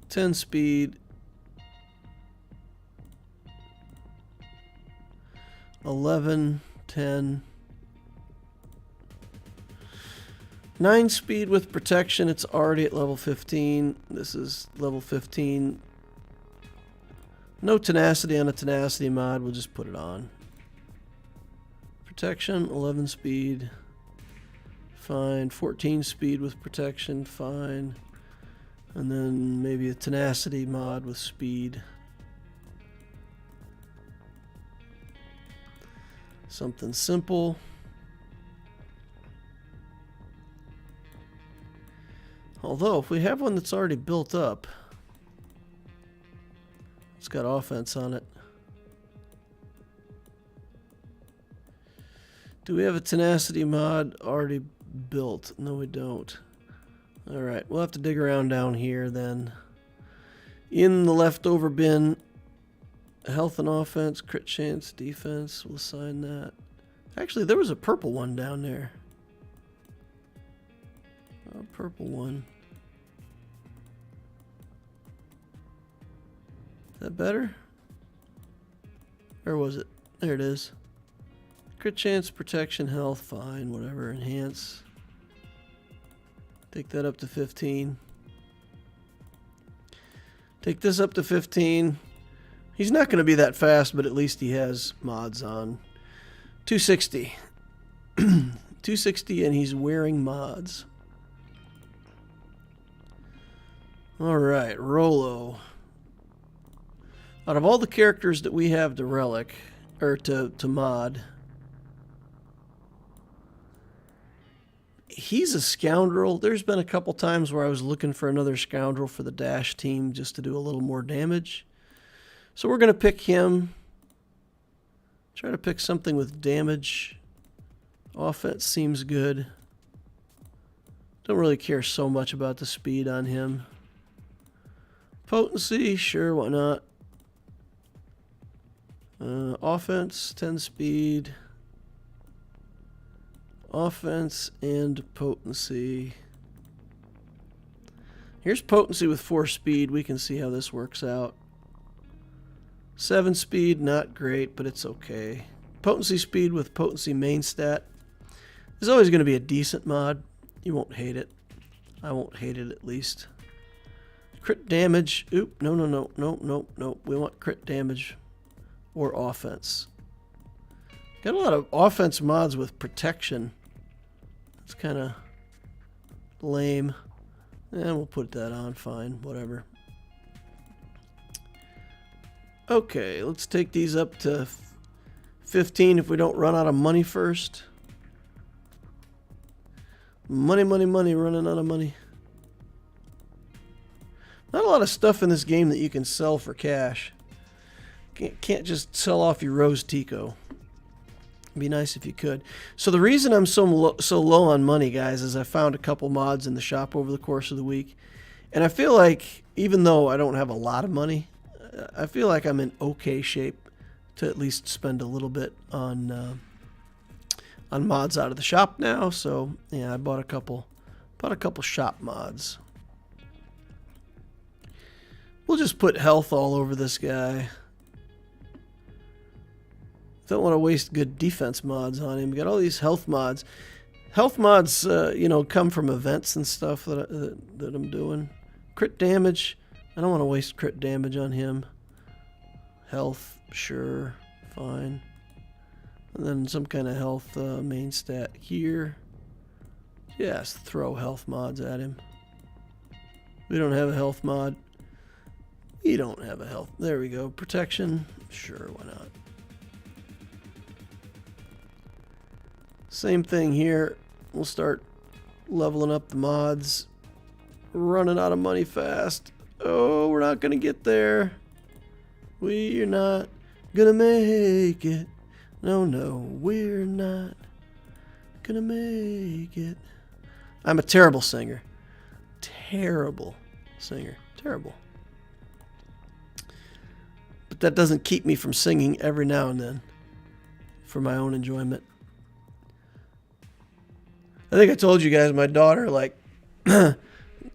10 speed, 11, 10. 9 speed with protection. It's already at level 15. This is level 15. No tenacity on a tenacity mod. We'll just put it on. Protection, 11 speed. Fine. 14 speed with protection. Fine. And then maybe a tenacity mod with speed. Something simple. Although, if we have one that's already built up, it's got offense on it. Do we have a tenacity mod already built? No, we don't. Alright, we'll have to dig around down here then. In the leftover bin, health and offense, crit chance, defense, we'll assign that. Actually, there was a purple one down there. A purple one. Is that better? Or was it? There it is. Crit chance, protection, health, fine, whatever. Enhance. Take that up to 15. Take this up to 15. He's not going to be that fast, but at least he has mods on. 260. 260, and he's wearing mods. Alright, Rolo. Out of all the characters that we have to relic, or to mod, he's a scoundrel. There's been a couple times where I was looking for another scoundrel for the dash team just to do a little more damage. So we're going to pick him. Try to pick something with damage. Offense seems good. Don't really care so much about the speed on him. Potency, sure, why not? Offense, 10 speed. Offense and potency. Here's potency with 4 speed. We can see how this works out. 7 speed, not great, but it's okay. Potency speed with potency main stat is always going to be a decent mod. You won't hate it. I won't hate it at least. Crit damage. Oop, no. We want crit damage or offense. Got a lot of offense mods with protection. It's kind of lame. And we'll put that on, fine, whatever. Okay, let's take these up to 15 if we don't run out of money first. Money, running out of money. Not a lot of stuff in this game that you can sell for cash. Can't just sell off your Rose Tico. It'd be nice if you could. So the reason I'm so low on money, guys, is I found a couple mods in the shop over the course of the week. And I feel like, even though I don't have a lot of money, I feel like I'm in okay shape to at least spend a little bit on mods out of the shop now. So yeah, I bought a couple shop mods. We'll just put health all over this guy. Don't want to waste good defense mods on him. We got all these health mods. Health mods, you know, come from events and stuff that I'm doing. Crit damage. I don't want to waste crit damage on him. Health, sure, fine. And then some kind of health main stat here. Yes, throw health mods at him. We don't have a health mod. We don't have a health. There we go. Protection, sure, why not? Same thing here. We'll start leveling up the mods. Running out of money fast. Oh, we're not going to get there. We're not going to make it. No, we're not going to make it. I'm a terrible singer. Terrible singer. Terrible. But that doesn't keep me from singing every now and then for my own enjoyment. I think I told you guys my daughter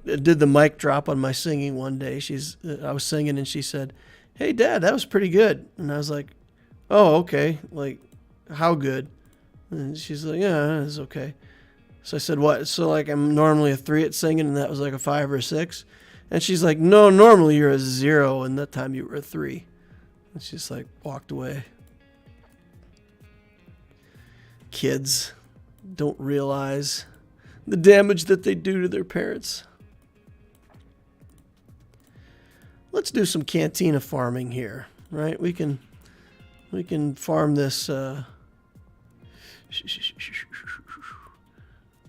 did the mic drop on my singing one day. I was singing and she said, "Hey Dad, that was pretty good." And I was like, "Oh, okay. Like, how good?" And she's like, "Yeah, it's okay." So I said, "What? So like I'm normally a 3 at singing and that was like a 5 or a 6?" And she's like, "No, normally you're a 0 and that time you were a 3." And she's like walked away. Kids don't realize the damage that they do to their parents. Let's do some cantina farming here, right? We can farm this farm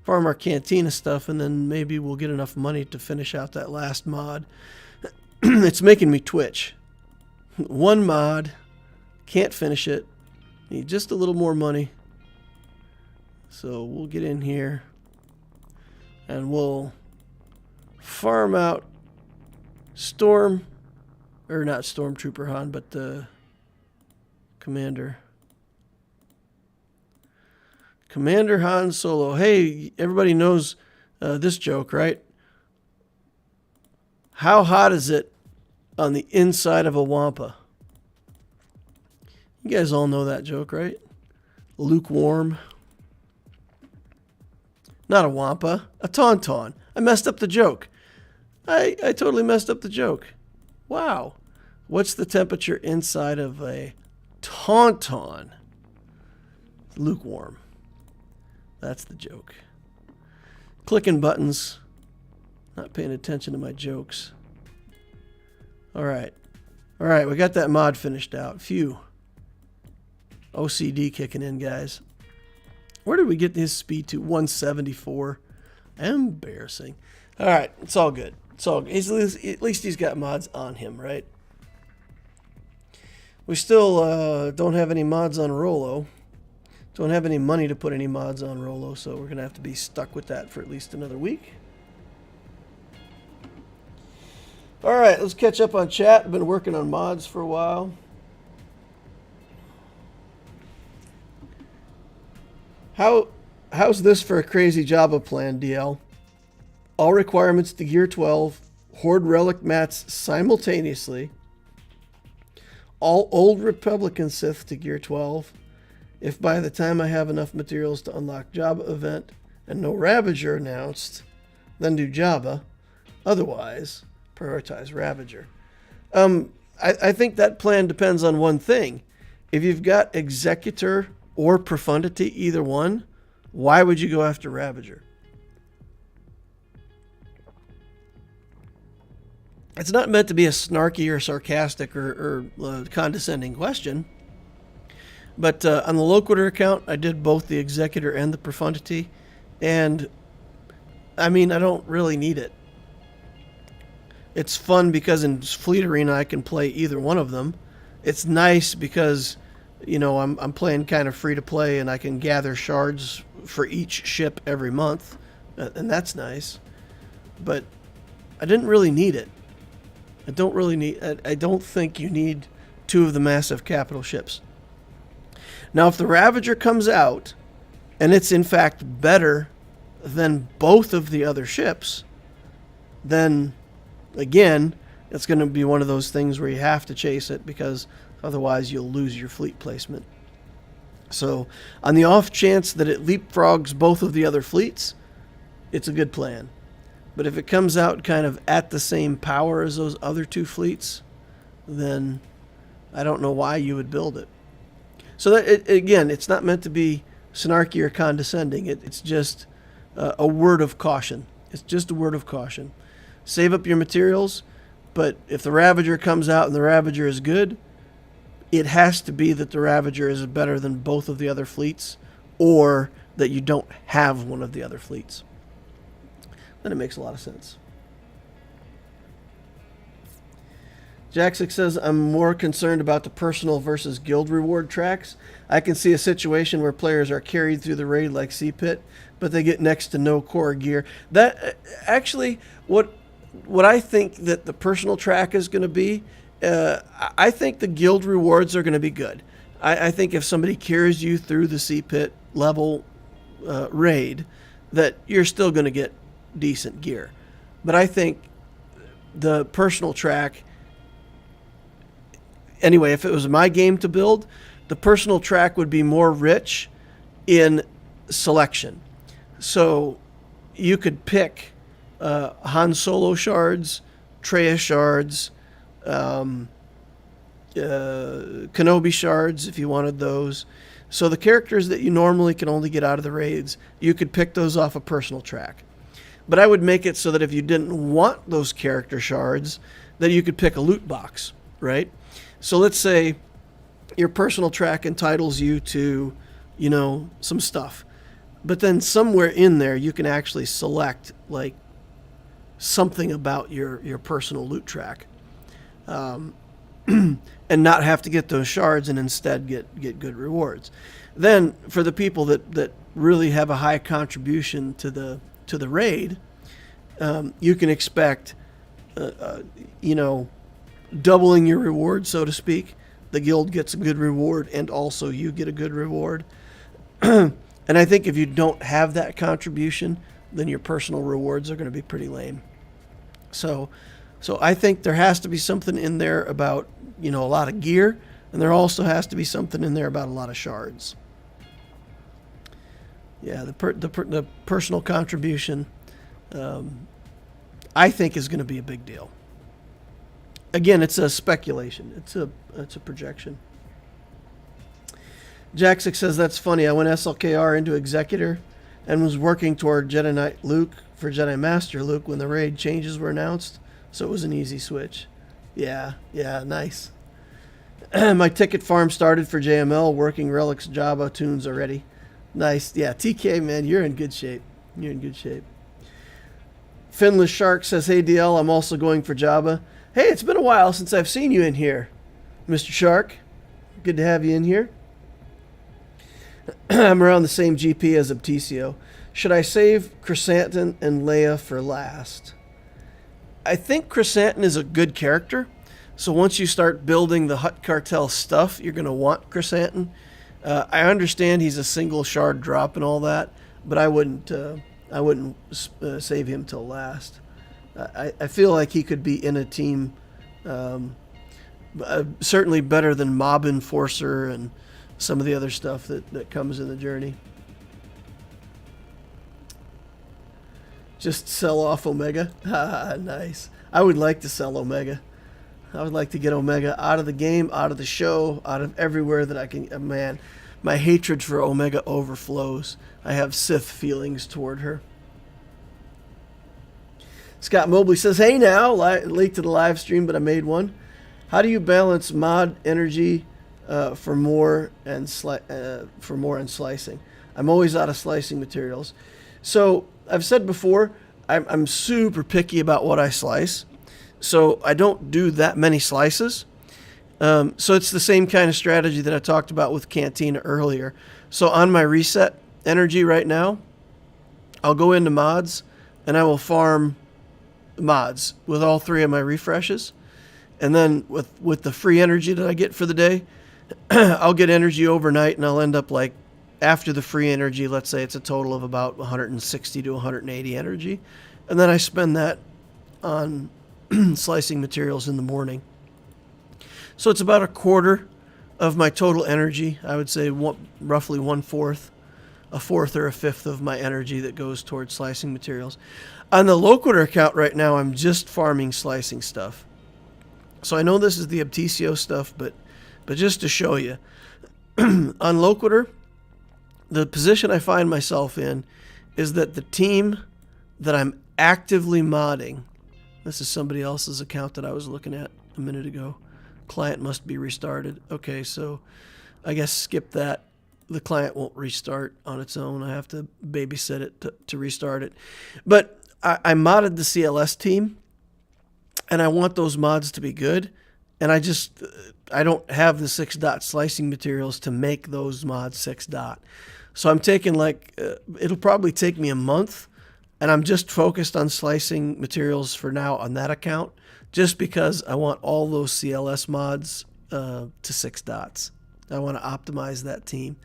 our cantina stuff, and then maybe we'll get enough money to finish out that last mod. It's making me twitch. One mod, can't finish it. Need just a little more money. So we'll get in here and we'll farm out not Stormtrooper Han, but the Commander Han Solo. Hey, everybody knows this joke, right? How hot is it on the inside of a Wampa? You guys all know that joke, right? Lukewarm. Not a Wampa, a Tauntaun. I messed up the joke. I totally messed up the joke. Wow. What's the temperature inside of a tauntaun? Lukewarm. That's the joke. Clicking buttons. Not paying attention to my jokes. Alright. Alright, we got that mod finished out. Phew. OCD kicking in, guys. Where did we get his speed to? 174. Embarrassing. Alright, it's all good. It's all good. At least he's got mods on him, right? We still don't have any mods on Rollo. Don't have any money to put any mods on Rollo, so we're going to have to be stuck with that for at least another week. Alright, let's catch up on chat. I've been working on mods for a while. How's this for a crazy Jabba plan, DL? All requirements to Gear 12, Horde Relic mats simultaneously. All Old Republican Sith to Gear 12. If by the time I have enough materials to unlock Jabba event and no Ravager announced, then do Jabba. Otherwise, prioritize Ravager. I think that plan depends on one thing. If you've got Executor or Profundity, either one, why would you go after Ravager? It's not meant to be a snarky or sarcastic or condescending question. But on the Loquitur account, I did both the Executor and the Profundity. And, I mean, I don't really need it. It's fun because in Fleet Arena I can play either one of them. It's nice because, you know, I'm playing kind of free to play and I can gather shards for each ship every month. And that's nice. But I didn't really need it. I don't think you need two of the massive capital ships. Now, if the Ravager comes out, and it's in fact better than both of the other ships, then, again, it's going to be one of those things where you have to chase it, because otherwise you'll lose your fleet placement. So, on the off chance that it leapfrogs both of the other fleets, it's a good plan. But if it comes out kind of at the same power as those other two fleets, then I don't know why you would build it. So that again, it's not meant to be snarky or condescending. It's just a word of caution. It's just a word of caution. Save up your materials, but if the Ravager comes out and the Ravager is good, it has to be that the Ravager is better than both of the other fleets, or that you don't have one of the other fleets. Then it makes a lot of sense. Jaxic says, I'm more concerned about the personal versus guild reward tracks. I can see a situation where players are carried through the raid like Sea-Pit, but they get next to no core gear. That actually, what I think that the personal track is going to be, I think the guild rewards are going to be good. I think if somebody carries you through the Sea-Pit level raid, that you're still going to get decent gear. But I think the personal track, anyway, if it was my game to build, the personal track would be more rich in selection. So you could pick Han Solo shards, Traya shards, Kenobi shards if you wanted those. So the characters that you normally can only get out of the raids, you could pick those off a personal track. But I would make it so that if you didn't want those character shards, that you could pick a loot box, right? So let's say your personal track entitles you to, you know, some stuff. But then somewhere in there you can actually select like something about your personal loot track. And not have to get those shards and instead get good rewards. Then for the people that really have a high contribution to the raid, you can expect, you know, doubling your reward, so to speak. The guild gets a good reward and also you get a good reward. And I think if you don't have that contribution, then your personal rewards are going to be pretty lame. So I think there has to be something in there about, you know, a lot of gear, and there also has to be something in there about a lot of shards. Yeah, the personal contribution, I think, is going to be a big deal. Again, it's a speculation. It's a projection. Jaxic says that's funny. I went SLKR into Executor and was working toward Jedi Knight Luke for Jedi Master Luke when the raid changes were announced, so it was an easy switch. Yeah, nice. My ticket farm started for JML, working Relics Jabba tunes already. Nice. Yeah, TK, man, you're in good shape. Finless Shark says, hey, DL, I'm also going for Jabba. Hey, it's been a while since I've seen you in here, Mr. Shark. Good to have you in here. I'm around the same GP as Obticeo. Should I save Chrysanthemum and Leia for last? I think Chrysanthemum is a good character. So once you start building the Hutt Cartel stuff, you're going to want Chrysanthemum. I understand he's a single shard drop and all that, but I wouldn't save him till last. I feel like he could be in a team certainly better than Mob Enforcer and some of the other stuff that comes in the journey. Just sell off Omega. Nice. I would like to sell Omega. I would like to get Omega out of the game, out of the show, out of everywhere that I can. Man, my hatred for Omega overflows. I have Sith feelings toward her. Scott Mobley says, hey now, late to the live stream, but I made one. How do you balance mod energy for more and slicing? I'm always out of slicing materials. So I've said before, I'm super picky about what I slice. So I don't do that many slices. So it's the same kind of strategy that I talked about with Cantina earlier. So on my reset energy right now, I'll go into mods and I will farm mods with all 3 of my refreshes. And then with the free energy that I get for the day, I'll get energy overnight and I'll end up like after the free energy, let's say it's a total of about 160 to 180 energy. And then I spend that on slicing materials in the morning. So it's about a quarter of my total energy. I would say roughly 1/4, a fourth or a fifth of my energy that goes towards slicing materials. On the Loquitur account right now, I'm just farming slicing stuff. So I know this is the Obticeo stuff, but just to show you, on Loquitur, the position I find myself in is that the team that I'm actively modding, this is somebody else's account that I was looking at a minute ago. Client must be restarted. Okay, so I guess skip that. The client won't restart on its own. I have to babysit it to restart it. But I modded the CLS team, and I want those mods to be good. And I don't have the 6-dot slicing materials to make those mods 6-dot. So I'm taking it'll probably take me a month, and I'm just focused on slicing materials for now on that account, just because I want all those CLS mods to 6 dots. I want to optimize that team.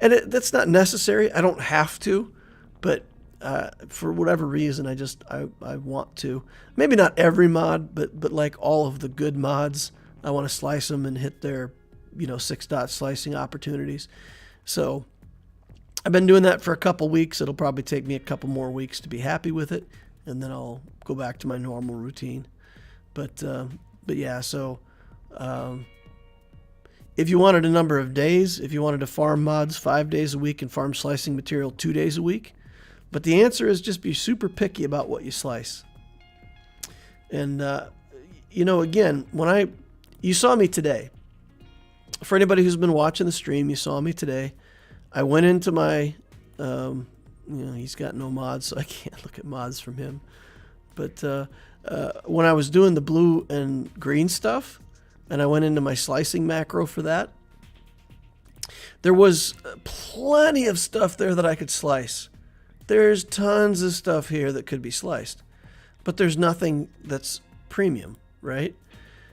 And that's not necessary. I don't have to, but for whatever reason, I want to. Maybe not every mod, but like all of the good mods, I want to slice them and hit their 6-dot slicing opportunities. So I've been doing that for a couple weeks. It'll probably take me a couple more weeks to be happy with it, and then I'll go back to my normal routine. But yeah, so if you wanted a number of days, if you wanted to farm mods 5 days a week and farm slicing material 2 days a week, but the answer is just be super picky about what you slice. And again, you saw me today. For anybody who's been watching the stream, you saw me today. I went into my, he's got no mods, so I can't look at mods from him. But when I was doing the blue and green stuff, and I went into my slicing macro for that, there was plenty of stuff there that I could slice. There's tons of stuff here that could be sliced, but there's nothing that's premium, right?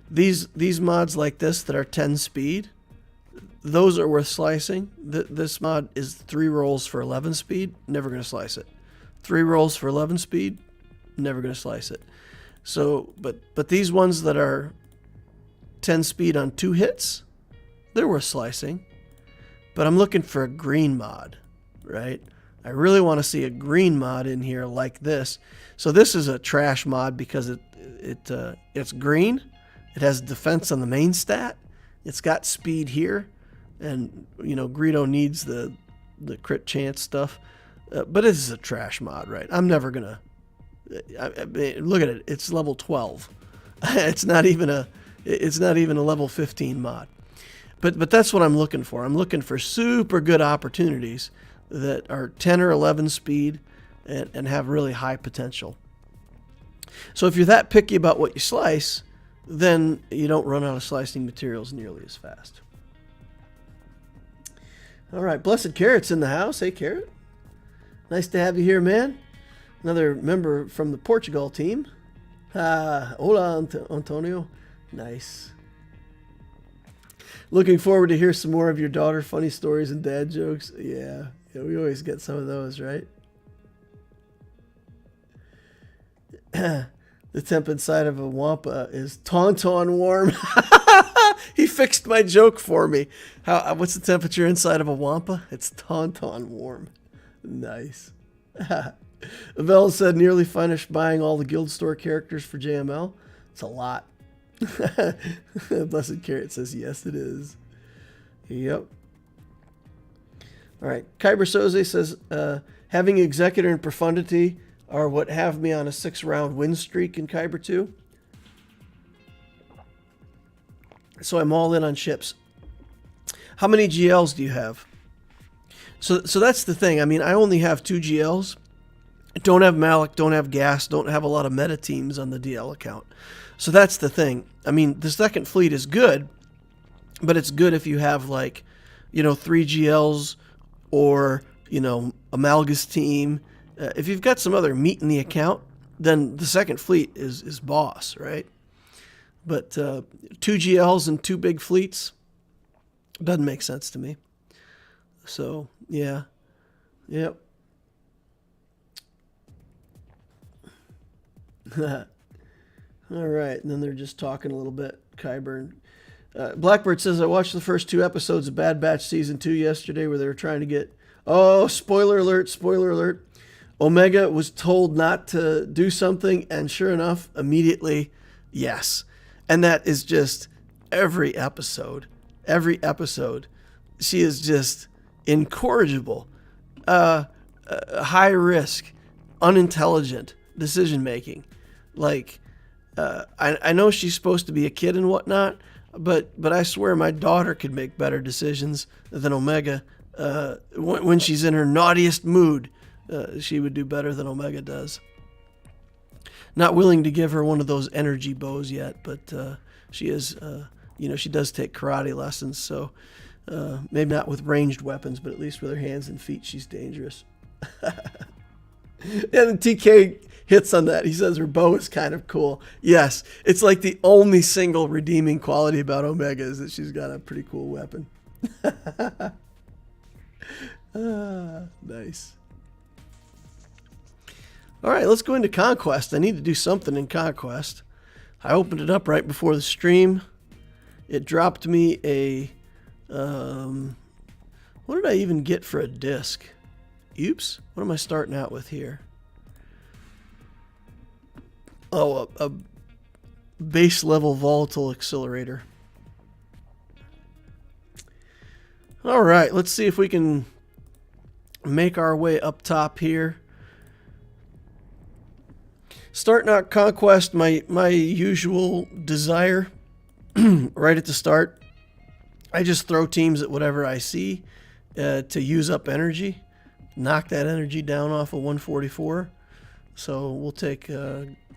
These mods like this that are 10 speed, those are worth slicing. This mod is 3 rolls for 11 speed. Never going to slice it. 3 rolls for 11 speed. Never going to slice it. So, but these ones that are 10 speed on 2 hits, they're worth slicing. But I'm looking for a green mod, right? I really want to see a green mod in here like this. So this is a trash mod because it's green, It has defense on the main stat. It's got speed here. And, you know, Greedo needs the crit chance stuff. But this is a trash mod, right? I'm never going to... look at it. It's level 12. It's not even a level 15 mod. But that's what I'm looking for. I'm looking for super good opportunities that are 10 or 11 speed and have really high potential. So if you're that picky about what you slice, then you don't run out of slicing materials nearly as fast. All right, Blessed Carrot's in the house. Hey, Carrot. Nice to have you here, man. Another member from the Portugal team. Hola, Antonio. Nice. Looking forward to hear some more of your daughter funny stories and dad jokes. Yeah, we always get some of those, right? The temp inside of a Wampa is tauntaun warm. He fixed my joke for me. What's the temperature inside of a Wampa? It's tauntaun warm. Nice. Avell said nearly finished buying all the guild store characters for JML. It's a lot. Blessed Carrot says yes, it is. Yep. All right. Kyber Soze says having Executor and Profundity are what have me on a 6-round win streak in Kyber 2. So I'm all in on ships. How many GLs do you have? So that's the thing. I mean, I only have 2 GLs. Don't have Malik, don't have Gas, don't have a lot of meta teams on the DL account. So that's the thing. I mean, the second fleet is good, but it's good if you have, like, you know, 3 GLs or, you know, a Malgus team. If you've got some other meat in the account, then the second fleet is boss, right? But 2 GLs and 2 big fleets doesn't make sense to me. So, yeah. Yep. All right, and then they're just talking a little bit. Kyburn. Blackbird says, I watched the first 2 episodes of Bad Batch Season 2 yesterday where they were trying to get... Oh, spoiler alert, spoiler alert. Omega was told not to do something, and sure enough, immediately, yes. And that is just every episode. Every episode. She is just incorrigible. High risk. Unintelligent decision-making. Like... I know she's supposed to be a kid and whatnot, but I swear my daughter could make better decisions than Omega. When she's in her naughtiest mood, she would do better than Omega does. Not willing to give her one of those energy bows yet, but she is, she does take karate lessons, so maybe not with ranged weapons, but at least with her hands and feet, she's dangerous. And TK hits on that. He says her bow is kind of cool. Yes, it's like the only single redeeming quality about Omega is that she's got a pretty cool weapon. Nice. All right, let's go into Conquest. I need to do something in Conquest. I opened it up right before the stream. It dropped me a... what did I even get for a disc? Oops. What am I starting out with here? Oh, a base level volatile accelerator. All right, let's see if we can make our way up top here. Starting out Conquest, my usual desire right at the start. I just throw teams at whatever I see to use up energy. Knock that energy down off of 144. So we'll take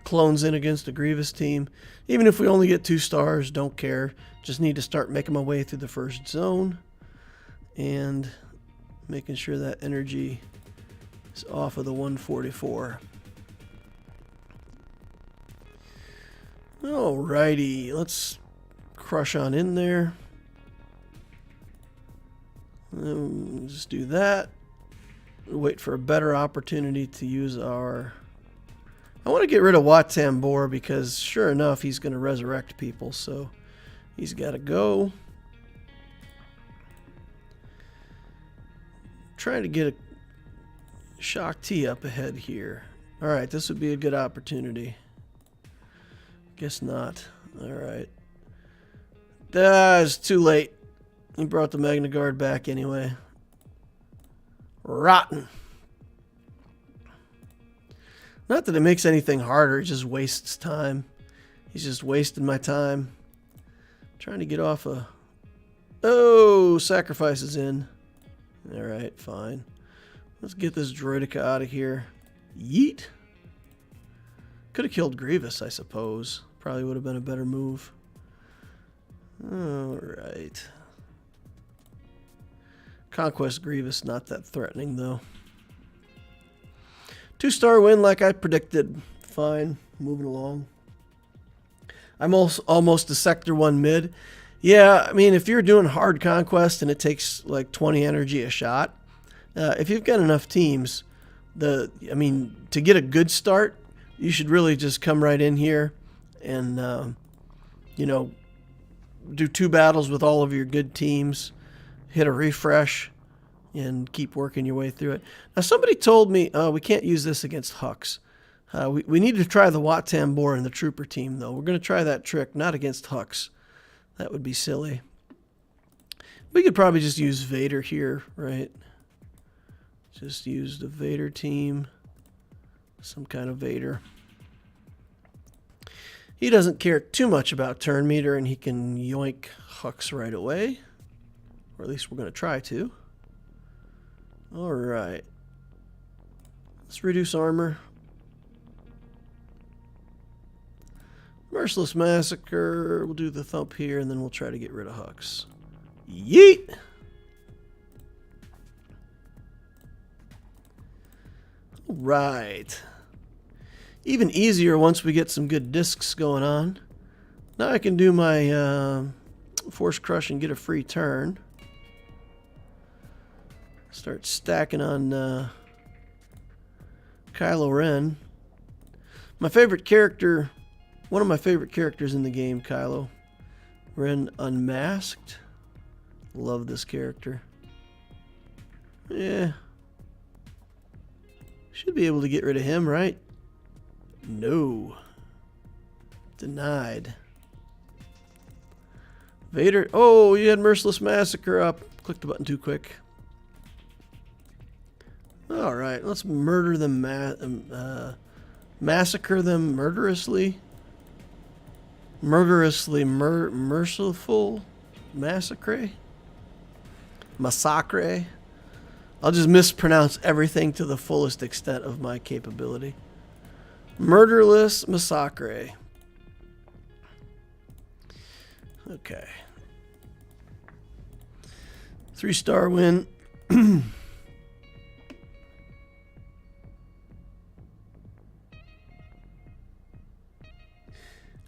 clones in against a Grievous team. Even if we only get 2 stars, don't care. Just need to start making my way through the first zone. And making sure that energy is off of the 144. Alrighty, let's crush on in there. Just do that. Wait for a better opportunity to use our... I want to get rid of Wat Tambor because sure enough he's going to resurrect people, so he's got to go. Trying to get a Shock T up ahead here. Alright, this would be a good opportunity. Guess not. Alright. It's too late. He brought the Magna Guard back anyway. Rotten. Not that it makes anything harder, it just wastes time. He's just wasting my time. Trying to get off a... Oh, sacrifice is in. Alright, fine. Let's get this droidica out of here. Yeet. Could have killed Grievous, I suppose. Probably would have been a better move. Alright. Conquest Grievous, not that threatening though. 2-star win like I predicted. Fine. Moving along. I'm almost a Sector 1 mid. Yeah, I mean, if you're doing hard conquest and it takes like 20 energy a shot, if you've got enough teams, to get a good start, you should really just come right in here and, do 2 battles with all of your good teams, hit a refresh, and keep working your way through it. Now, somebody told me, we can't use this against Hux. We need to try the Wat Tambor and the Trooper team, though. We're going to try that trick, not against Hux. That would be silly. We could probably just use Vader here, right? Just use the Vader team. Some kind of Vader. He doesn't care too much about turn meter, and he can yoink Hux right away. Or at least we're going to try to. Alright. Let's reduce armor. Merciless Massacre. We'll do the thump here, and then we'll try to get rid of Hux. Yeet! Alright. Even easier once we get some good discs going on. Now I can do my Force Crush and get a free turn. Start stacking on Kylo Ren. My favorite character, one of my favorite characters in the game, Kylo Ren Unmasked. Love this character. Yeah. Should be able to get rid of him, right? No. Denied. Vader. Oh, you had Merciless Massacre up. Clicked the button too quick. Alright, let's murder them. Massacre them murderously. Merciful. Massacre. Massacre. I'll just mispronounce everything to the fullest extent of my capability. Murderless Massacre. Okay. 3-star win.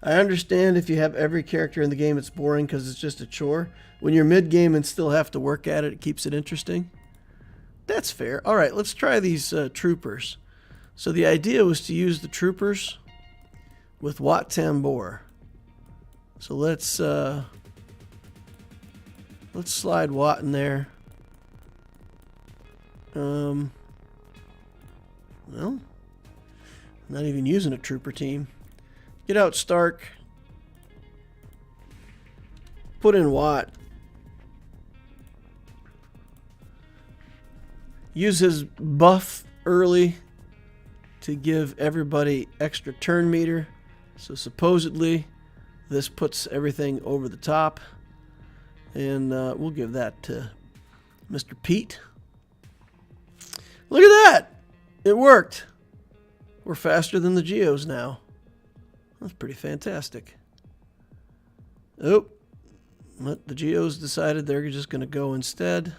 I understand if you have every character in the game, it's boring because it's just a chore. When you're mid-game and still have to work at it, it keeps it interesting. That's fair. All right, let's try these troopers. So the idea was to use the troopers with Wat Tambor. So let's slide Wat in there. Well, I'm not even using a trooper team. Get out Stark. Put in Wat. Use his buff early to give everybody extra turn meter. So supposedly this puts everything over the top. And we'll give that to Mr. Pete. Look at that! It worked. We're faster than the Geos now. That's pretty fantastic. Oh, but the Geos decided they're just going to go instead.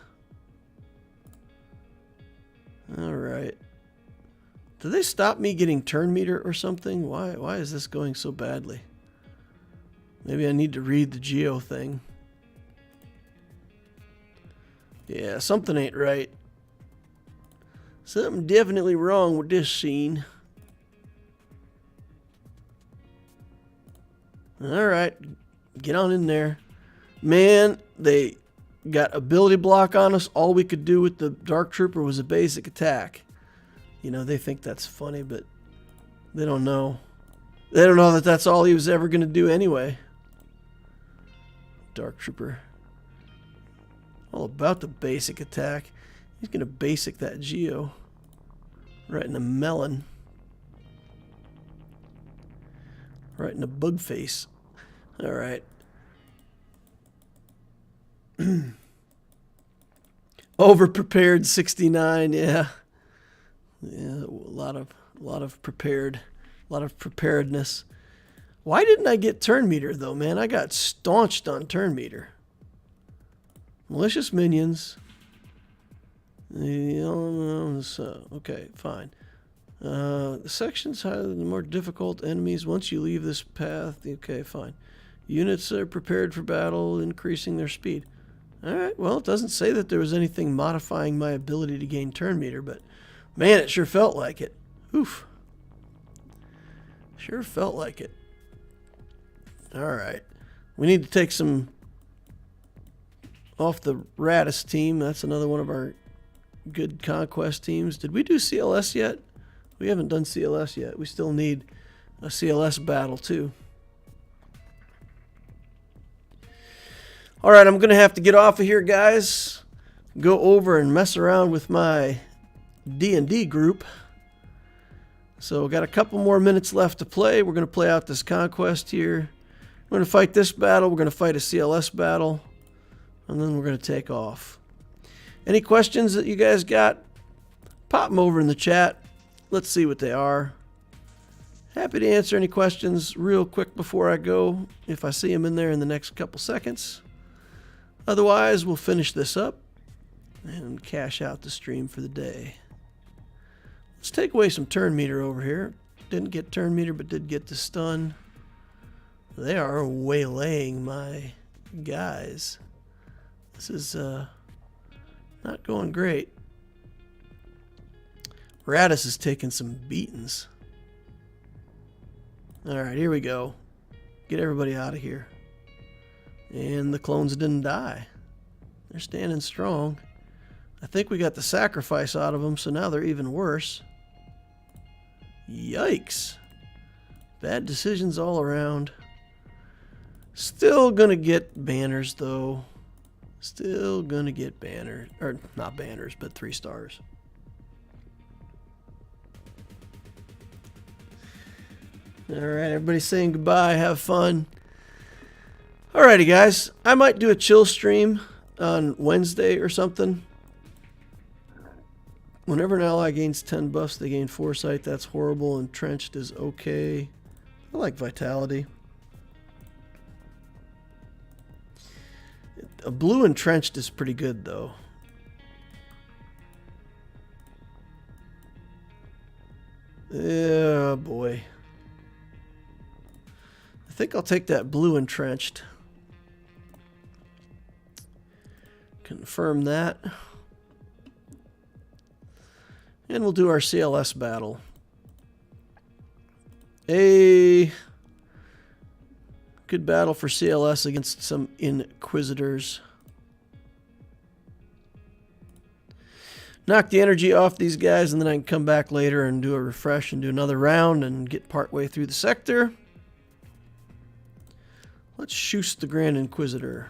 Alright. Did they stop me getting turn meter or something? Why is this going so badly? Maybe I need to read the Geo thing. Yeah, something ain't right. Something definitely wrong with this scene. Alright, get on in there. Man, they got ability block on us. All we could do with the Dark Trooper was a basic attack. You know, they think that's funny, but they don't know. They don't know that that's all he was ever going to do anyway. Dark Trooper. All about the basic attack. He's going to basic that Geo. Right in the melon. Right in the bug face. Alright. Overprepared 69, yeah. Yeah, a lot of preparedness. Why didn't I get turn meter though, man? I got staunched on turn meter. Malicious minions. Okay, fine. The sections have the more difficult enemies once you leave this path. Okay, fine. Units are prepared for battle, increasing their speed. Alright, well, it doesn't say that there was anything modifying my ability to gain turn meter, but man, it sure felt like it. Oof. Sure felt like it. Alright. We need to take some off the Radis team. That's another one of our good Conquest teams. Did we do CLS yet? We haven't done CLS yet. We still need a CLS battle too. Alright, I'm going to have to get off of here, guys. Go over and mess around with my D&D group. So got a couple more minutes left to play. We're going to play out this Conquest here. We're going to fight this battle. We're going to fight a CLS battle. And then we're going to take off. Any questions that you guys got? Pop them over in the chat. Let's see what they are. Happy to answer any questions real quick before I go, if I see them in there in the next couple seconds. Otherwise, we'll finish this up and cash out the stream for the day. Let's take away some turn meter over here. Didn't get turn meter, but did get the stun. They are waylaying my guys. This is not going great. Radis is taking some beatings. Alright, here we go. Get everybody out of here. And the clones didn't die. They're standing strong. I think we got the sacrifice out of them, so now they're even worse. Yikes. Bad decisions all around. Still gonna get banners, though. Still gonna get banners. Or, not banners, but 3 stars. Alright, everybody saying goodbye. Have fun. Alrighty, guys. I might do a chill stream on Wednesday or something. Whenever an ally gains 10 buffs, they gain foresight. That's horrible. Entrenched is okay. I like vitality. A blue entrenched is pretty good, though. Yeah, boy. I think I'll take that blue entrenched. Confirm that. And we'll do our CLS battle. A good battle for CLS against some Inquisitors. Knock the energy off these guys, and then I can come back later and do a refresh and do another round and get partway through the sector. Let's shoot the Grand Inquisitor.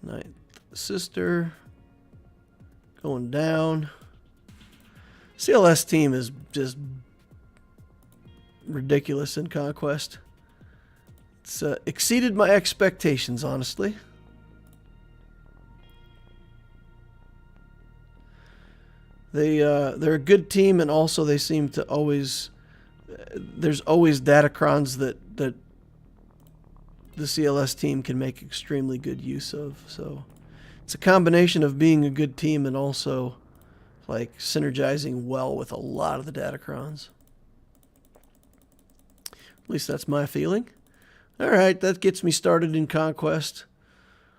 Ninth Sister. Going down. CLS team is just ridiculous in Conquest. It's exceeded my expectations, honestly. They're a good team, and also they seem to always... there's always datacrons that the CLS team can make extremely good use of. So it's a combination of being a good team and also like synergizing well with a lot of the datacrons. At least that's my feeling. Alright, that gets me started in Conquest.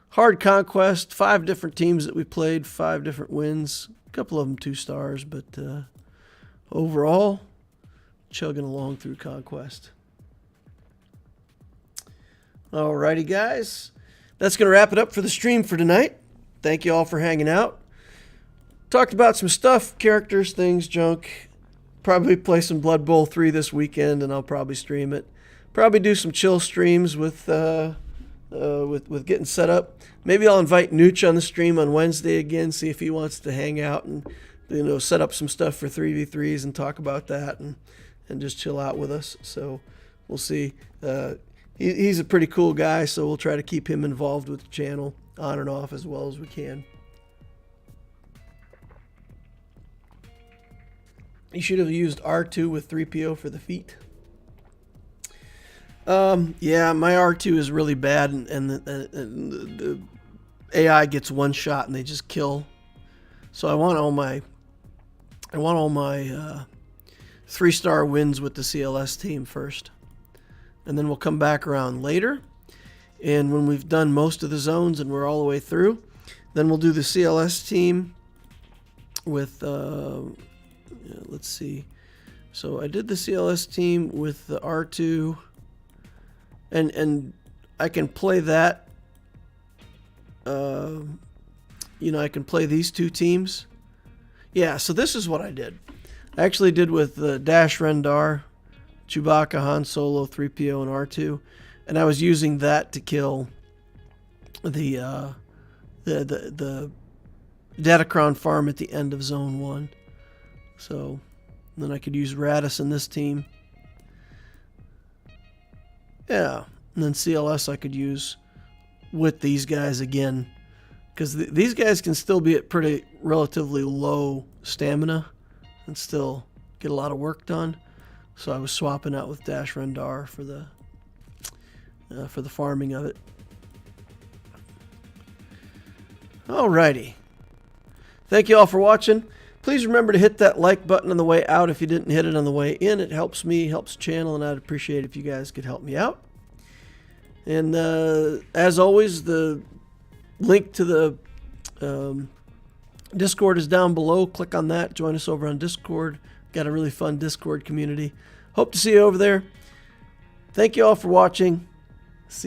Hard Conquest, 5 different teams that we played, 5 different wins. A couple of them 2 stars, but overall, chugging along through Conquest. Alrighty, guys. That's going to wrap it up for the stream for tonight. Thank you all for hanging out. Talked about some stuff, characters, things, junk. Probably play some Blood Bowl 3 this weekend, and I'll probably stream it. Probably do some chill streams with getting set up. Maybe I'll invite Nooch on the stream on Wednesday again, see if he wants to hang out and set up some stuff for 3v3s and talk about that and just chill out with us. So we'll see. He's a pretty cool guy, so we'll try to keep him involved with the channel on and off as well as we can. You should have used R2 with 3PO for the feet. Yeah, my R2 is really bad, and the AI gets one shot and they just kill. So I want all my 3-star wins with the CLS team first, and then we'll come back around later. And when we've done most of the zones and we're all the way through, then we'll do the CLS team with let's see. So I did the CLS team with the R2, and I can play that. I can play these two teams. Yeah, so this is what I did. I actually did with Dash Rendar, Chewbacca, Han Solo, 3PO, and R2, and I was using that to kill the Datacron farm at the end of Zone 1. So then I could use Radis in this team. Yeah, and then CLS I could use with these guys again, because these guys can still be at pretty relatively low stamina and still get a lot of work done. So I was swapping out with Dash Rendar for the farming of it. Alrighty. Thank you all for watching. Please remember to hit that like button on the way out if you didn't hit it on the way in. It helps me, helps the channel, and I'd appreciate it if you guys could help me out. And as always, the link to the Discord is down below. Click on that. Join us over on Discord. Got a really fun Discord community. Hope to see you over there. Thank you all for watching.